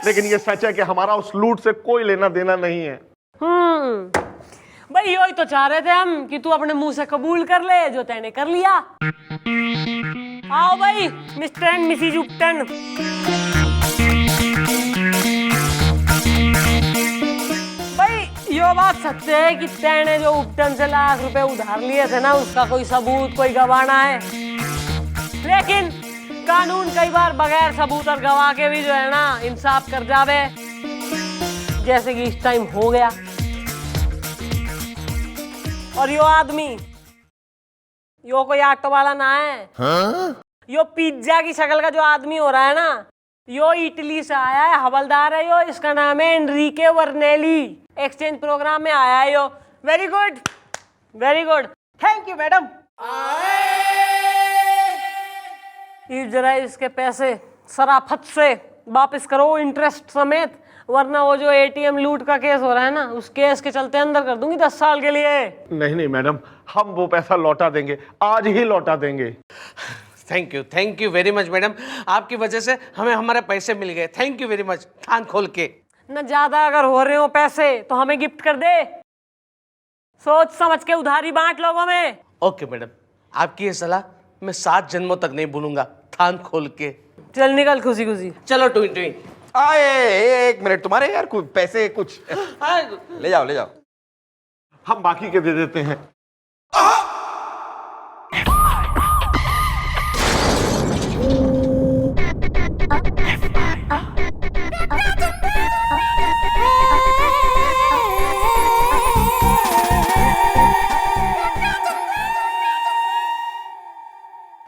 लेकिन ये सच है कि हमारा उस लूट से कोई लेना देना नहीं है। भाई यही तो चाह रहे थे हम कि तू अपने मुंह से कबूल कर ले जो तैने कर लिया। आओ भाई मिस्टर एंड मिसिज उपटन। भाई यो बात सच है कि तैने जो उपटन से लाख रुपए उधार लिए थे ना, उसका कोई सबूत कोई गवाह है। लेकिन कानून कई बार बगैर सबूत और गवाह के भी जो है ना इंसाफ कर जावे, जैसे कि इस टाइम हो गया। और यो आदमी यो कोई ऑटो वाला ना है। यो पिज्जा की शक्ल का जो आदमी हो रहा है ना, यो इटली से आया है, हवलदार है यो। इसका नाम है एनरिके वर्नेली। एक्सचेंज प्रोग्राम में आया है यो। Very good very good. Thank you madam. जरा इसके पैसे सराफत से वापस करो, इंटरेस्ट समेत, वरना वो जो एटीएम लूट का केस हो रहा है ना, उस केस के चलते अंदर कर दूंगी 10 साल के लिए। नहीं नहीं मैडम, हम वो पैसा लौटा देंगे, आज ही लौटा देंगे। Thank you very much madam, आपकी वजह से हमें हमारे पैसे मिल गए। Thank you very much. कान खोल के न ज्यादा अगर हो रहे हो पैसे तो हमें गिफ्ट कर दे। सोच समझ के उधारी बांट लोगों में। ओके मैडम, आपकी ये सलाह मैं 7 जन्मों तक नहीं भूलूंगा। कान खोल के चल निकल खुशी खुशी। चलो टुइन टुइन। आए एक मिनट, तुम्हारे यार कुछ पैसे कुछ ले जाओ ले जाओ। हम बाकी के दे देते हैं।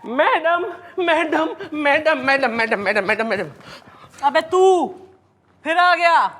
Madam madam madam madam madam madam madam madam. अबे तू फिर आ गया?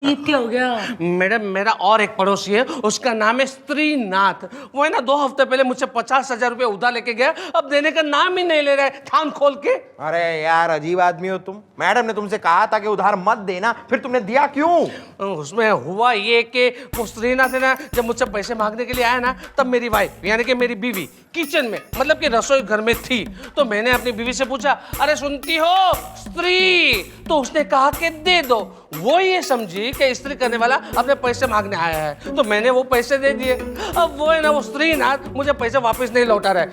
ये क्या हो गया? मैडम मेरा और एक पड़ोसी है, उसका नाम है स्त्रीनाथ। वो है ना 2 हफ्ते पहले मुझसे 50,000 रुपये उधार लेके गया, अब देने का नाम ही नहीं ले रहे। थान खोल के। अरे यार अजीब आदमी हो तुम। मैडम ने तुमसे कहा था कि उधार मत देना, फिर तुमने दिया क्यों? उसमें हुआ ये कि वो स्त्रीनाथ है ना, जब मुझसे पैसे मांगने के लिए आया ना, तब मेरी वाइफ यानी कि मेरी बीवी किचन में, मतलब कि रसोई घर में थी। तो मैंने अपनी बीवी से पूछा, अरे सुनती हो स्त्री? तो उसने कहा कि दे दो। वो ये समझी कि स्त्री करने वाला अपने पैसे मांगने आया है, तो मैंने वो पैसे दे दिए। अब वो है ना वो स्त्रीनाथ मुझे पैसे वापस नहीं लौटा रहे।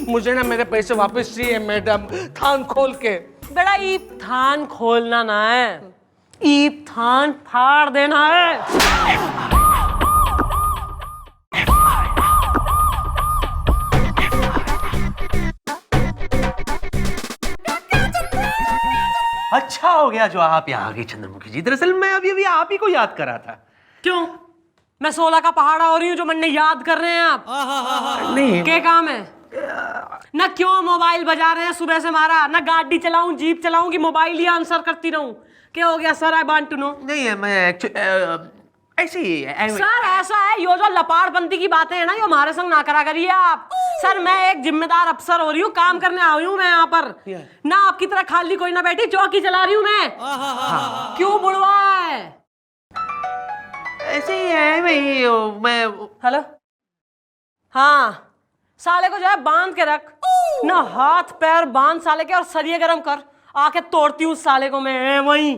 मुझे ना मेरे पैसे वापस चाहिए मैडम, थान खोल के। बेटा ईप थान खोलना ना है, ईप थान फाड़ देना है। अच्छा हो गया जो आप यहाँ आ गई चंद्रमुखी जी। दरअसल मैं अभी आप ही को याद कर रहा था। क्यों? मैं 16 का पहाड़ा हो रही हूँ जो मन याद कर रहे हैं आप? नहीं क्या काम है? ना क्यों मोबाइल बजा रहे हैं सुबह से मारा, ना गाड़ी चलाऊं जीप चलाऊं कि मोबाइल ही आंसर करती रहूं? क्या हो गया sir? I want to know. नहीं मैं ऐसे ही है सर ऐसा है, यो जो लपाड़पंती की बातें हैं ना, ये हमारे संग ना करा करिए आप। सर मैं एक जिम्मेदार अफसर हो रही हूँ, काम करने आई हूँ मैं यहाँ पर ना, आपकी तरह खाली कोई ना बैठी, चौकी चला रही हूँ मैं। क्यों बुढ़वा है? ऐसे ही है भाई। मैं हेलो, हाँ साले को जो है बांध के रख ना, हाथ पैर बांध साले के और सरिये गरम कर, आके तोड़ती हूँ साले को मैं वहीं।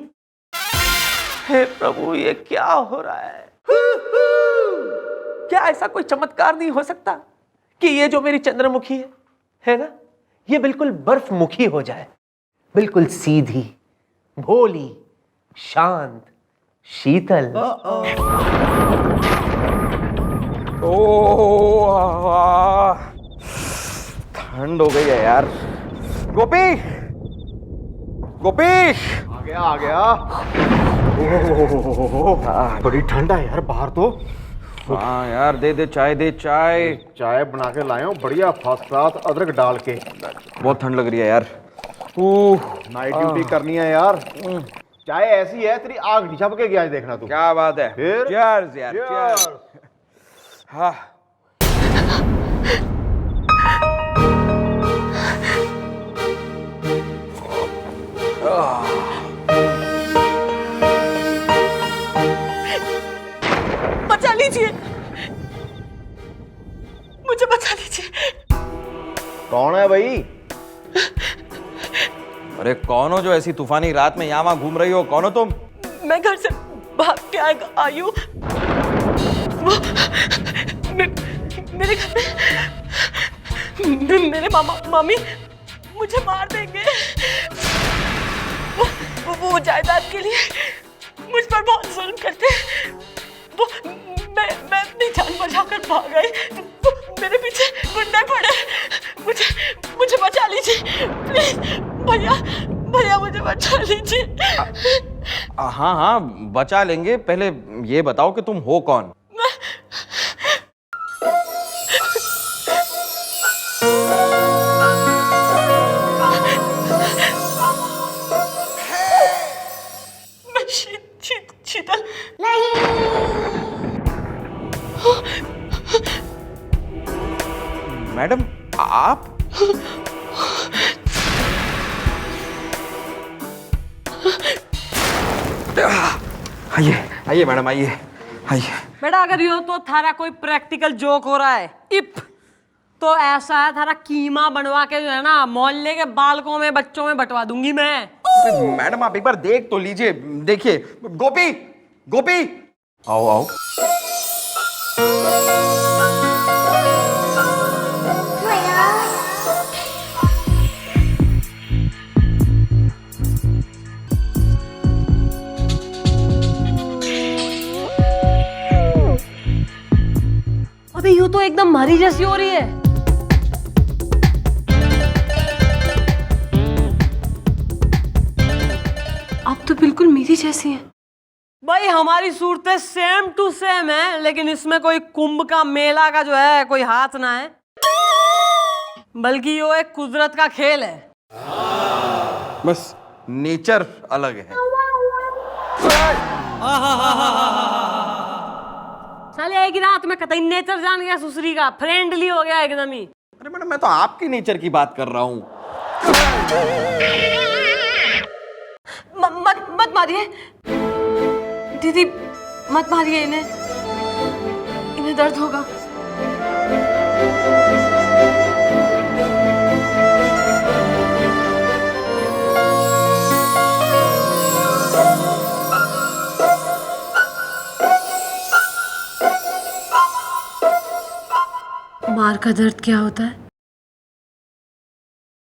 हे प्रभु, ये क्या हो रहा है? क्या ऐसा कोई चमत्कार नहीं हो सकता कि ये जो मेरी चंद्रमुखी है ना, ये बिल्कुल बर्फमुखी हो जाए, बिल्कुल सीधी, भोली, शांत, शीतल। ठंड हो गई है यार। गोपी, गोपी, आ गया। बड़ी ठंड है यार बाहर तो। हाँ यार, दे दे चाय, दे चाय। चाय बना के लाया हूँ बढ़िया फर्स्ट क्लास, अदरक डाल के। बहुत ठंड लग रही है यार। नाइट ड्यूटी करनी है यार। चाय ऐसी है तेरी आग नहीं छप के गया है, देखना तू। क्या बात है। फिर Cheers यार, cheers। हाँ बचा लीजिए मुझे, बचा लीजिए। कौन है भाई? अरे कौन हो जो ऐसी तूफानी रात में यहाँ वहाँ घूम रही हो? कौन हो तुम? मैं घर से भाग के आई हूँ, मेरे घर में मेरे मामा मामी मुझे मार देंगे। वो जायदाद के लिए मुझ पर बहुत जुल्म करते हैं। वो मैं अपनी जान बचाकर भाग गई, मेरे पीछे गुंडे पड़े। मुझे बचा लीजिए प्लीज भैया मुझे बचा लीजिए। हाँ हाँ बचा लेंगे, पहले ये बताओ कि तुम हो कौन? शीतल। मैडम आप? आइए आइए मैडम, आइए आइए। बेटा अगर यो तो थारा कोई प्रैक्टिकल जोक हो रहा है इप, तो ऐसा है थारा कीमा बनवा के जो है ना मोहल्ले के बालकों में बच्चों में बंटवा दूंगी मैं। मैडम आप एक बार देख तो लीजिए। देखिए गोपी, गोपी आओ आओ। अबे यूं तो एकदम मरी जैसी हो रही है। अब तो बिल्कुल मेरी जैसी है। भाई हमारी सूरतें सेम टू सेम है, लेकिन इसमें कोई कुंभ का मेला का जो है कोई हाथ ना है, बल्कि ये एक कुदरत का खेल है। बस नेचर अलग है। साले एक ही रात में कतई नेचर जान गया सुसरी का, फ्रेंडली हो गया एकदम ही। अरे मैडम मैं तो आपकी नेचर की बात कर रहा हूँ। मत मारिए दीदी, मत मारिए इन्हें, इन्हें दर्द होगा। मार का दर्द क्या होता है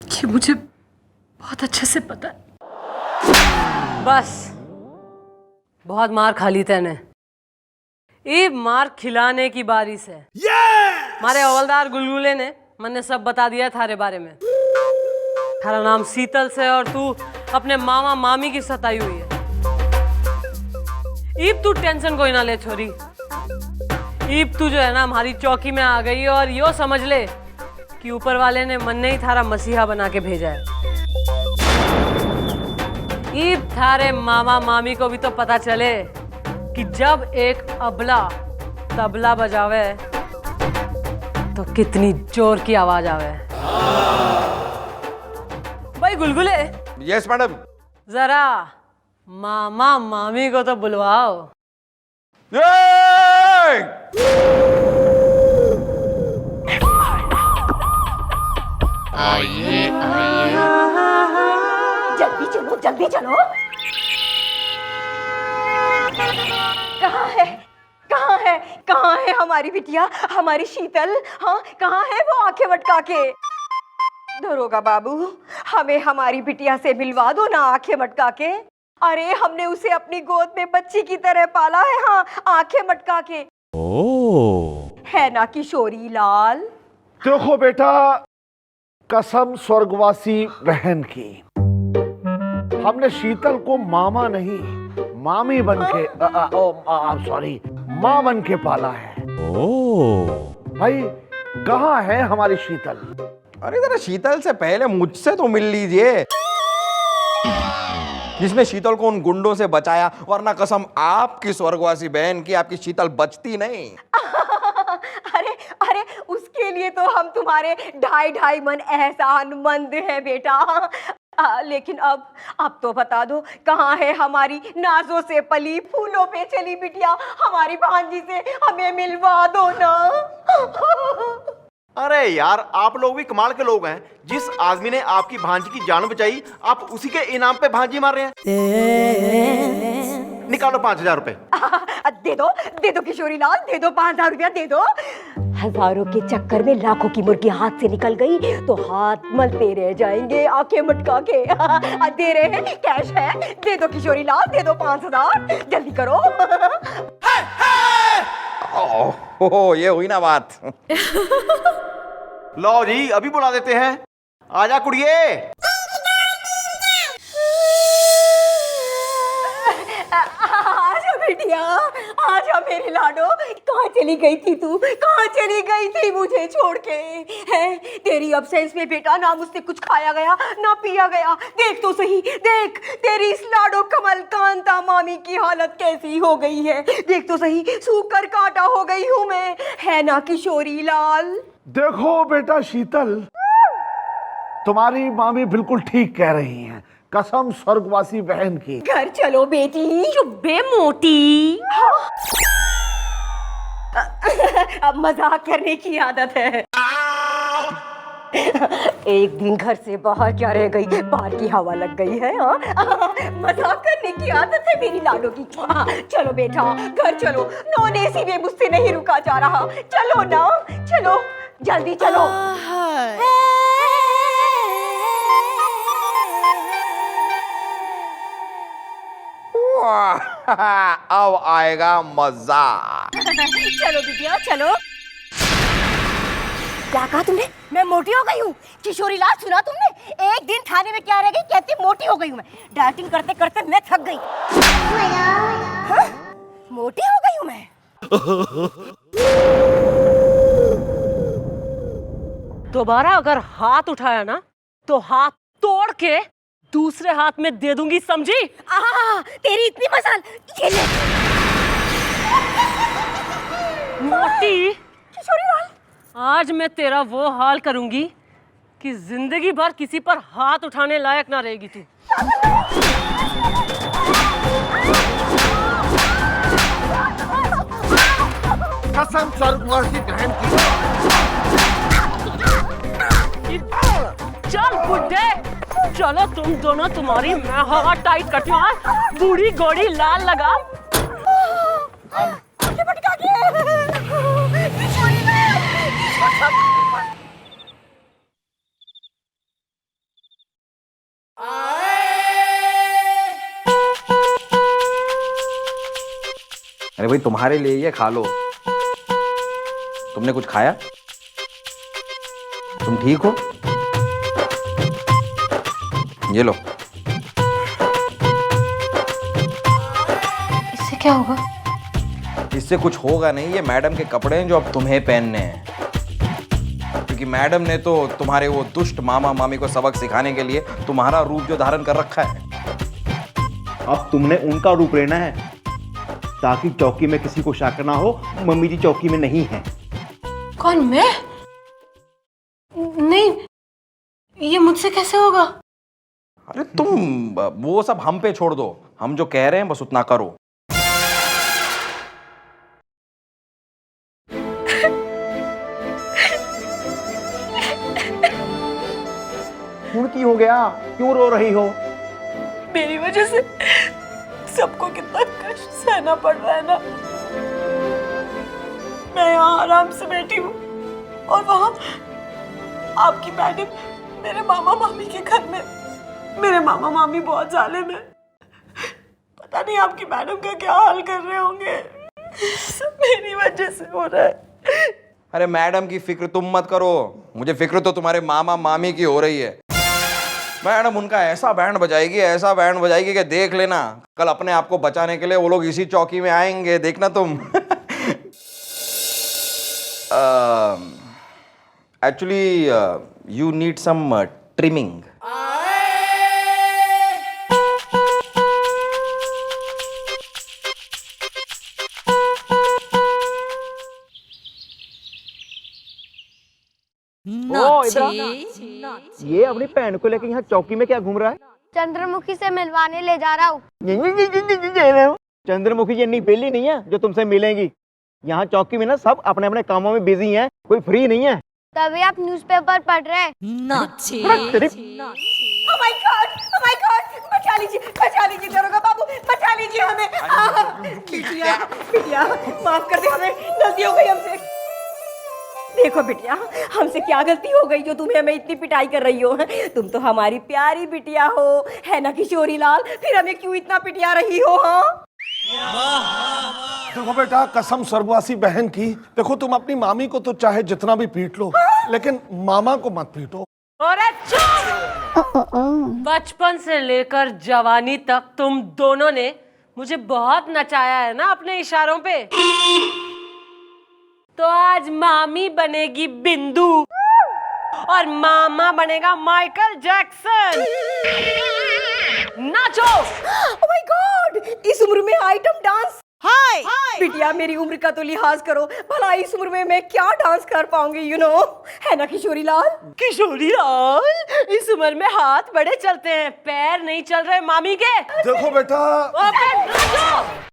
ये मुझे बहुत अच्छे से पता है। बस बहुत मार खा ली तैने, ये मार खिलाने की बारी से। हमारे हवलदार गुलगुले ने मैंने सब बता दिया थारे बारे में। थारा नाम शीतल से और तू अपने मामा मामी की सताई हुई है। ईब तू टेंशन कोई ना ले छोरी, ईब तू जो है ना हमारी चौकी में आ गई और यो समझ ले कि ऊपर वाले ने मन ने ही थारा मसीहा बना के भेजा है। ईब थारे मामा मामी को भी तो पता चले कि जब एक अबला तबला बजावे तो कितनी जोर की आवाज आवे। भाई गुलगुले, यस मैडम। जरा मामा मामी को तो बुलवाओ। जल्दी चलो जल्दी चलो। कहाँ है कहाँ है कहाँ है हमारी बिटिया, हमारी शीतल? हाँ कहाँ है वो आंखें मटका के? दरोगा बाबू, हमें हमारी बिटिया से मिलवा दो ना आंखें मटका के। अरे हमने उसे अपनी गोद में बच्ची की तरह पाला है। हाँ आंखें मटका के। है ना किशोरी लाल? देखो बेटा, कसम स्वर्गवासी बहन की, हमने शीतल को मामा नहीं मामी बन के सॉरी माँ बन के पाला है। भाई कहाँ है हमारी शीतल? अरे जरा शीतल से पहले मुझसे तो मिल लीजिए, जिसने शीतल को उन गुंडों से बचाया, वरना कसम आपकी स्वर्गवासी बहन की आपकी शीतल बचती नहीं। अरे अरे उसके लिए तो हम तुम्हारे ढाई मन एहसानमंद हैं बेटा। लेकिन अब तो बता दो, कहाँ है हमारी नाजों से पली फूलों पे चली बिटिया? हमारी भांजी से हमें मिलवा दो ना। अरे यार, आप लोग भी कमाल के लोग हैं। जिस आदमी ने आपकी भांजी की जान बचाई, आप उसी के इनाम पे भांजी मार रहे हैं। निकालो 5000 रुपए। दे दो किशोरी लाल, दे दो 5000 रुपया दे दो। हजारों के चक्कर में लाखों की मुर्गी हाथ से निकल गई तो हाथ मलते रह जाएंगे आंखें मटका के। दे रहे हैं, कैश है, दे दो किशोरी लाल, दे दो 5000, जल्दी करो। ओह ये हुई ना बात। लो जी, अभी बुला देते हैं। आजा कुड़िए। आजा बिटिया, आजा मेरी लाडो। कहाँ चली गई थी तू? कहाँ चली गई थी मुझे छोड़ के? है तेरी अब्सेंस में बेटा ना मुझसे कुछ खाया गया ना पिया गया। देख तो सही, देख तेरी इस लाडो कमल कांता मामी की हालत कैसी हो गई है। देख तो सही, सूख कर कांटा हो गई हूँ मैं। है ना किशोरी लाल? देखो बेटा शीतल, तुम्हारी मामी बिल्कुल ठीक कह रही हैं, कसम स्वर्गवासी बहन की। घर चलो बेटी। चुब्बे मोटी। अब मजाक करने की आदत है। एक दिन घर से बाहर क्या रह गई, बाहर की हवा लग गई है। हाँ मजाक करने की आदत है मेरी लाडो की। हाँ चलो बेटा घर चलो, नॉन एसी में मुझसे नहीं रुका जा रहा। चलो ना, चलो जल्दी चलो। अब आएगा मजा। चलो बिटिया चलो। क्या कहा तुमने? मैं मोटी हो गई हूँ? किशोरी लाल सुना तुमने? एक दिन थाने में क्या रह गई, कहती मोटी हो गई हूँ मैं। डाइटिंग करते करते मैं थक गई। हाँ? मोटी हो गई हूँ मैं। दोबारा अगर हाथ उठाया ना तो हाथ तोड़ के दूसरे हाथ में दे दूंगी, समझी? तेरी इतनी मजाल। ये ले। मोटी, किशोरी लाल, आज मैं तेरा वो हाल करूंगी कि जिंदगी भर किसी पर हाथ उठाने लायक ना रहेगी तू। कसम स्वर्गवासी बहन की। चल बुड्ढे, चलो तुम दोनों, तुम्हारी मैं हवा टाइट करती हूँ। बूढ़ी गोड़ी लाल लगा। अरे भाई तुम्हारे लिए ये खा लो। तुमने कुछ खाया? तुम ठीक हो? ये लो। इससे क्या होगा? इससे कुछ होगा नहीं, ये मैडम के कपड़े हैं जो अब तुम्हें पहनने हैं। क्योंकि मैडम ने तो तुम्हारे वो दुष्ट मामा मामी को सबक सिखाने के लिए तुम्हारा रूप जो धारण कर रखा है। अब तुमने उनका रूप लेना है। ताकि चौकी में किसी को शक ना हो मम्मी जी चौकी में नहीं है। कौन, मैं? नहीं, ये मुझसे कैसे होगा? अरे तुम वो सब हम पे छोड़ दो, हम जो कह रहे हैं बस उतना करो। ਹੁਣ ਕੀ हो गया, क्यों रो रही हो? मेरी वजह से सबको कितना कष्ट सहना पड़ रहा है ना। मैं यहाँ आराम से बैठी हूँ और वहाँ आपकी मैडम मेरे मामा मामी के घर में, मेरे मामा मामी बहुत जालिम है। पता नहीं आपकी मैडम का क्या हाल कर रहे होंगे। सब मेरी वजह से हो रहा है। अरे मैडम की फिक्र तुम मत करो, मुझे फिक्र तो तुम्हारे मामा मामी की हो रही है। मैडम उनका ऐसा बैंड बजाएगी कि देख लेना, कल अपने आप को बचाने के लिए वो लोग इसी चौकी में आएंगे, देखना तुम। Actually you need some trimming. ये अपनी बहन को लेकर यहाँ चौकी में क्या घूम रहा है? चंद्रमुखी से मिलवाने ले जा रहा हूँ। चंद्रमुखी जी इतनी बेली नहीं है जो तुमसे मिलेंगी। यहाँ चौकी में ना सब अपने अपने कामों में बिजी हैं, कोई फ्री नहीं है। तभी आप न्यूज़पेपर पढ़ रहे हैं। Oh my God, बचा लीजिए दरोगा बाबू, बचा लीजिए हमें। बिटिया, माफ कर दे, हमें गलती हो गई हमसे। देखो बिटिया, हमसे क्या गलती हो गई जो तुम्हें हमें इतनी पिटाई कर रही हो? तुम तो हमारी प्यारी बिटिया हो, है ना किशोरी लाल? फिर हमें क्यों इतना पिटिया रही हो? हाँ देखो बेटा, कसम स्वर्गवासी बहन की, देखो तुम अपनी मामी को तो चाहे जितना भी पीट लो, लेकिन मामा को मत पीटो। अरे चुप! बचपन से लेकर जवानी तक तुम दोनों ने मुझे बहुत नचाया है ना अपने इशारों पे। तो आज मामी बनेगी बिंदु और मामा बनेगा Michael Jackson. Nacho! Oh my God, इस उम्र में आइटम डांस? हाय बिटिया, मेरी उम्र का तो लिहाज करो, भला इस उम्र में मैं क्या डांस कर पाऊंगी, यू नो, है ना किशोरी लाल? किशोरी लाल, इस उम्र में हाथ बड़े चलते हैं, पैर नहीं चल रहे मामी के। देखो बेटा, नाचो!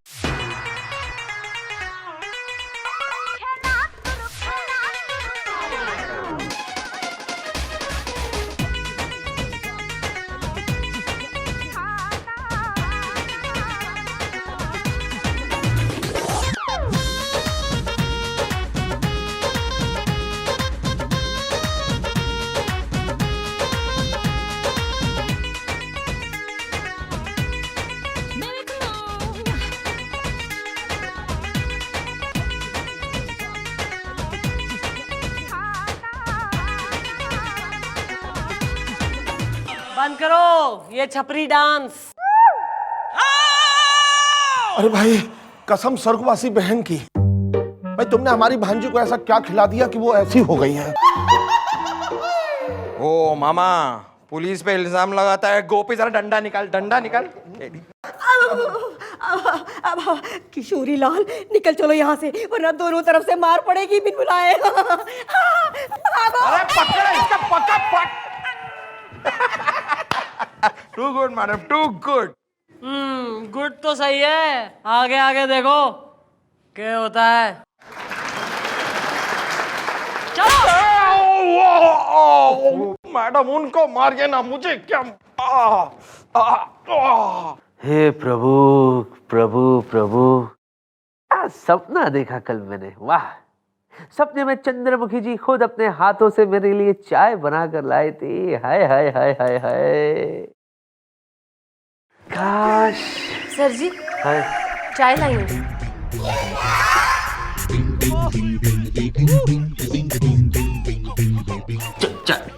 बंद करो ये छपरी डांस। अरे भाई, कसम स्वर्गवासी बहन की, भाई तुमने हमारी भांजी को ऐसा क्या खिला दिया कि वो ऐसी हो गई है? ओ मामा, पुलिस पे इल्जाम लगाता है। गोपी जरा डंडा निकाल। अब किशोरी लाल, निकल चलो यहाँ से, वरना दोनों तरफ से मार पड़ेगी बिन बुलाए। अरे पकड़ इसका, पकड़। Too good madam, too good. Good तो सही है, आगे आगे देखो क्या होता है। चलो मैडम, उनको मारिए ना, मुझे क्या। हे प्रभु प्रभु प्रभु, सपना देखा कल मैंने, वाह। सपने में चंद्रमुखी जी खुद अपने हाथों से मेरे लिए चाय बना कर लाए थे। हाय हाय हाय हाय हाय, काश। सर जी, हाय, चाय लाई हूँ।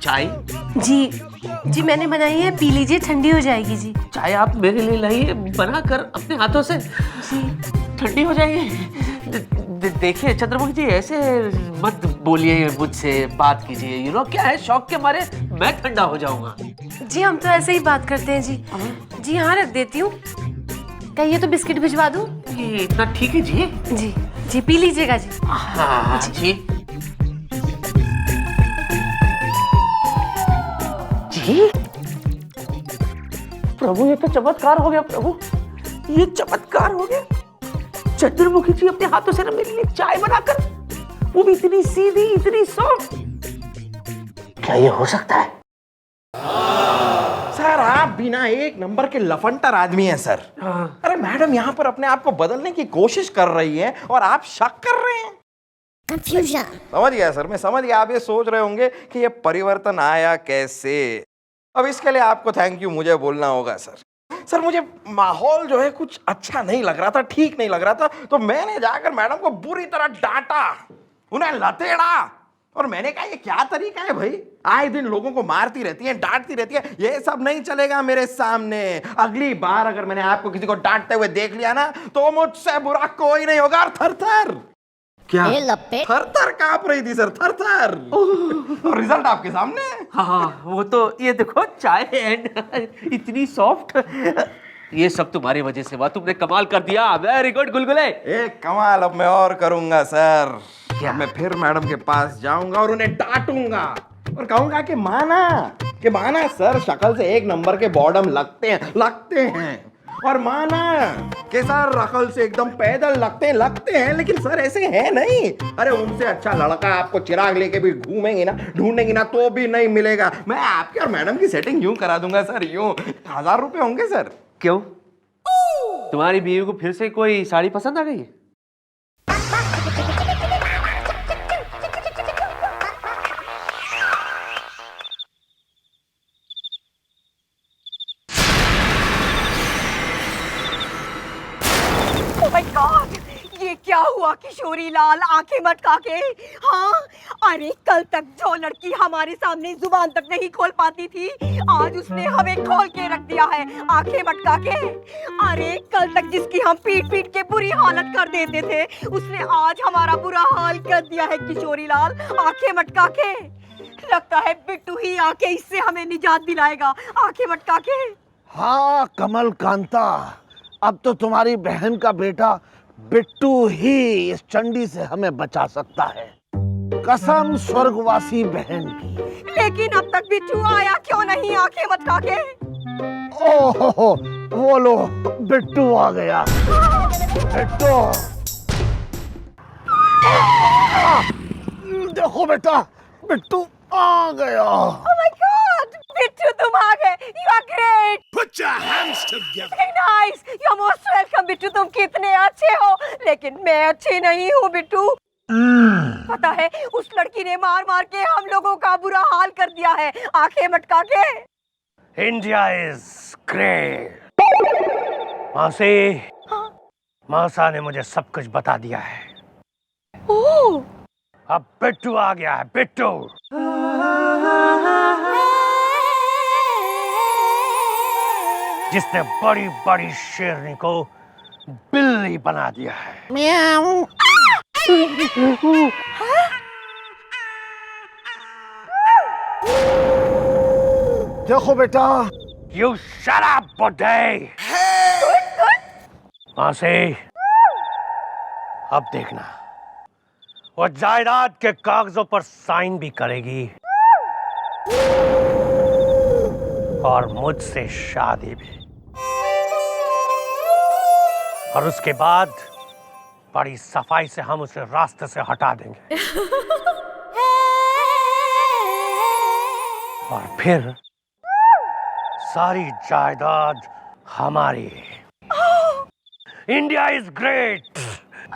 चाय? जी मैंने बनाई है, पी लीजिए, ठंडी हो जाएगी जी। चाय आप मेरे लिए लाइए, बना कर अपने हाथों से? जी। ठंडी हो जाएगी। देखिए चंद्रमुखी जी, ऐसे मत बोलिए मुझसे, बात कीजिए। यू नो क्या है, शौक के मारे मैं ठंडा हो जाऊंगा। जी हम तो ऐसे ही बात करते हैं जी। जी हाँ, रख देती हूँ। कहिए तो बिस्किट भिजवा दूँ? ये इतना ठीक है जी? जी जी पी लीजिएगा जी। हाँ जी। जी प्रभु, ये तो चमत्कार हो गया प्रभु, ये चमत्कार हो गया। चंद्रमुखी जी अपने हाथों से ना मेरे लिए चाय बनाकर, वो भी इतनी सीधी, इतनी सॉफ्ट। क्या ये हो सकता है? सर आप बिना एक नंबर के लफंटर आदमी हैं सर। अरे मैडम यहाँ पर अपने आप को बदलने की कोशिश कर रही है और आप शक कर रहे हैं। कंफ्यूजन। समझ गया सर, मैं समझ गया। आप ये सोच रहे होंगे कि ये परिवर्तन आया कैसे। अब इसके लिए आपको थैंक यू मुझे बोलना होगा सर। सर मुझे माहौल जो है कुछ अच्छा नहीं लग रहा था, ठीक नहीं लग रहा था, तो मैंने जाकर मैडम को बुरी तरह डांटा, उन्हें लतेड़ा, और मैंने कहा ये क्या तरीका है भाई, आए दिन लोगों को मारती रहती है, डांटती रहती है, ये सब नहीं चलेगा मेरे सामने। अगली बार अगर मैंने आपको किसी को डांटते हुए देख लिया ना तो मुझसे बुरा कोई नहीं होगा। और थर-थर क्या? थर-थर कांप रही थी सर, थर-थर। और रिजल्ट आपके सामने। हाँ वो तो ये देखो, चाय एंड इतनी सॉफ्ट, ये सब तुम्हारी वजह से हुआ। तुमने कमाल कर दिया, वेरी गुड गुलगुले। एक कमाल अब मैं और करूंगा सर। क्या? मैं फिर मैडम के पास जाऊंगा और उन्हें डांटूंगा और कहूंगा कि माना सर शक्ल से एक नंबर के बॉडम लगते हैं, और माना कि सर रखल से एकदम पैदल लगते हैं, लेकिन सर ऐसे है नहीं। अरे उनसे अच्छा लड़का आपको चिराग लेके भी घूमेंगे ना, ढूंढेंगे ना, तो भी नहीं मिलेगा। मैं आपके और मैडम की सेटिंग यूं करा दूंगा सर, यूं 1000 रुपए होंगे सर। क्यों? तुम्हारी बीवी को फिर से कोई साड़ी पसंद आ गई है? Oh my God! ये क्या हुआ किशोरी लाल, आंखें मटका के? हाँ, अरे कल तक जो लड़की हमारे सामने जुबान तक नहीं खोल पाती थी, आज उसने हमें खोल के रख दिया है, आंखें मटका के। अरे कल तक जिसकी हम पीट पीट के बुरी हालत कर देते थे, उसने आज हमारा बुरा हाल कर दिया है किशोरी लाल, आंखें मटका के। लगता है बिट्टू ही आके इससे हमें निजात दिलाएगा, आंखें मटका के। हाँ कमल कांता, अब तो तुम्हारी बहन का बेटा बिट्टू ही इस चंडी से हमें बचा सकता है, कसम स्वर्गवासी बहन की। लेकिन अब तक बिट्टू आया क्यों नहीं, आंखें मटका के? ओहो, वो लो बिट्टू आ गया। बिट्टू देखो बेटा, बिट्टू आ गया। Oh my God! बिट्टू तुम आ गए, you are great! Put your hands together. Very nice! You are most welcome Bittu, तुम कितने अच्छे हो, लेकिन मैं अच्छी नहीं हूँ बिट्टू। पता है उस लड़की ने मार मार के हम लोगों का बुरा हाल कर दिया है, आंखें मटका के। India is great. मौसा ने मुझे सब कुछ बता दिया है। ओह! अब बिट्टू आ गया है, बिट्टू। जिसने बड़ी बड़ी शेरनी को बिल्ली बना दिया है। देखो बेटा। You shut up, बुड्ढे। मासी, अब देखना, वो जायदाद के कागजों पर साइन भी करेगी और मुझसे शादी भी, और उसके बाद बड़ी सफाई से हम उसे रास्ते से हटा देंगे और फिर सारी जायदाद हमारी। India is great.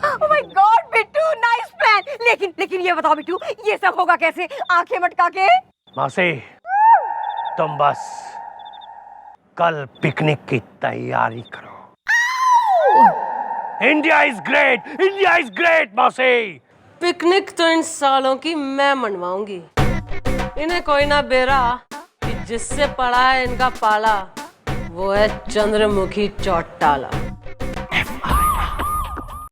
Oh my God Bittu, nice plan. लेकिन ये बताओ बिट्टू, ये सब होगा कैसे, आंखें मटका के? मासी, तुम बस कल पिकनिक की तैयारी करो। India is great, India is great मौसी। पिकनिक तो इन सालों की मैं मनवाऊंगी। इन्हें कोई ना बेरा कि जिससे पड़ा है इनका पाला, वो है चंद्रमुखी चौटाला।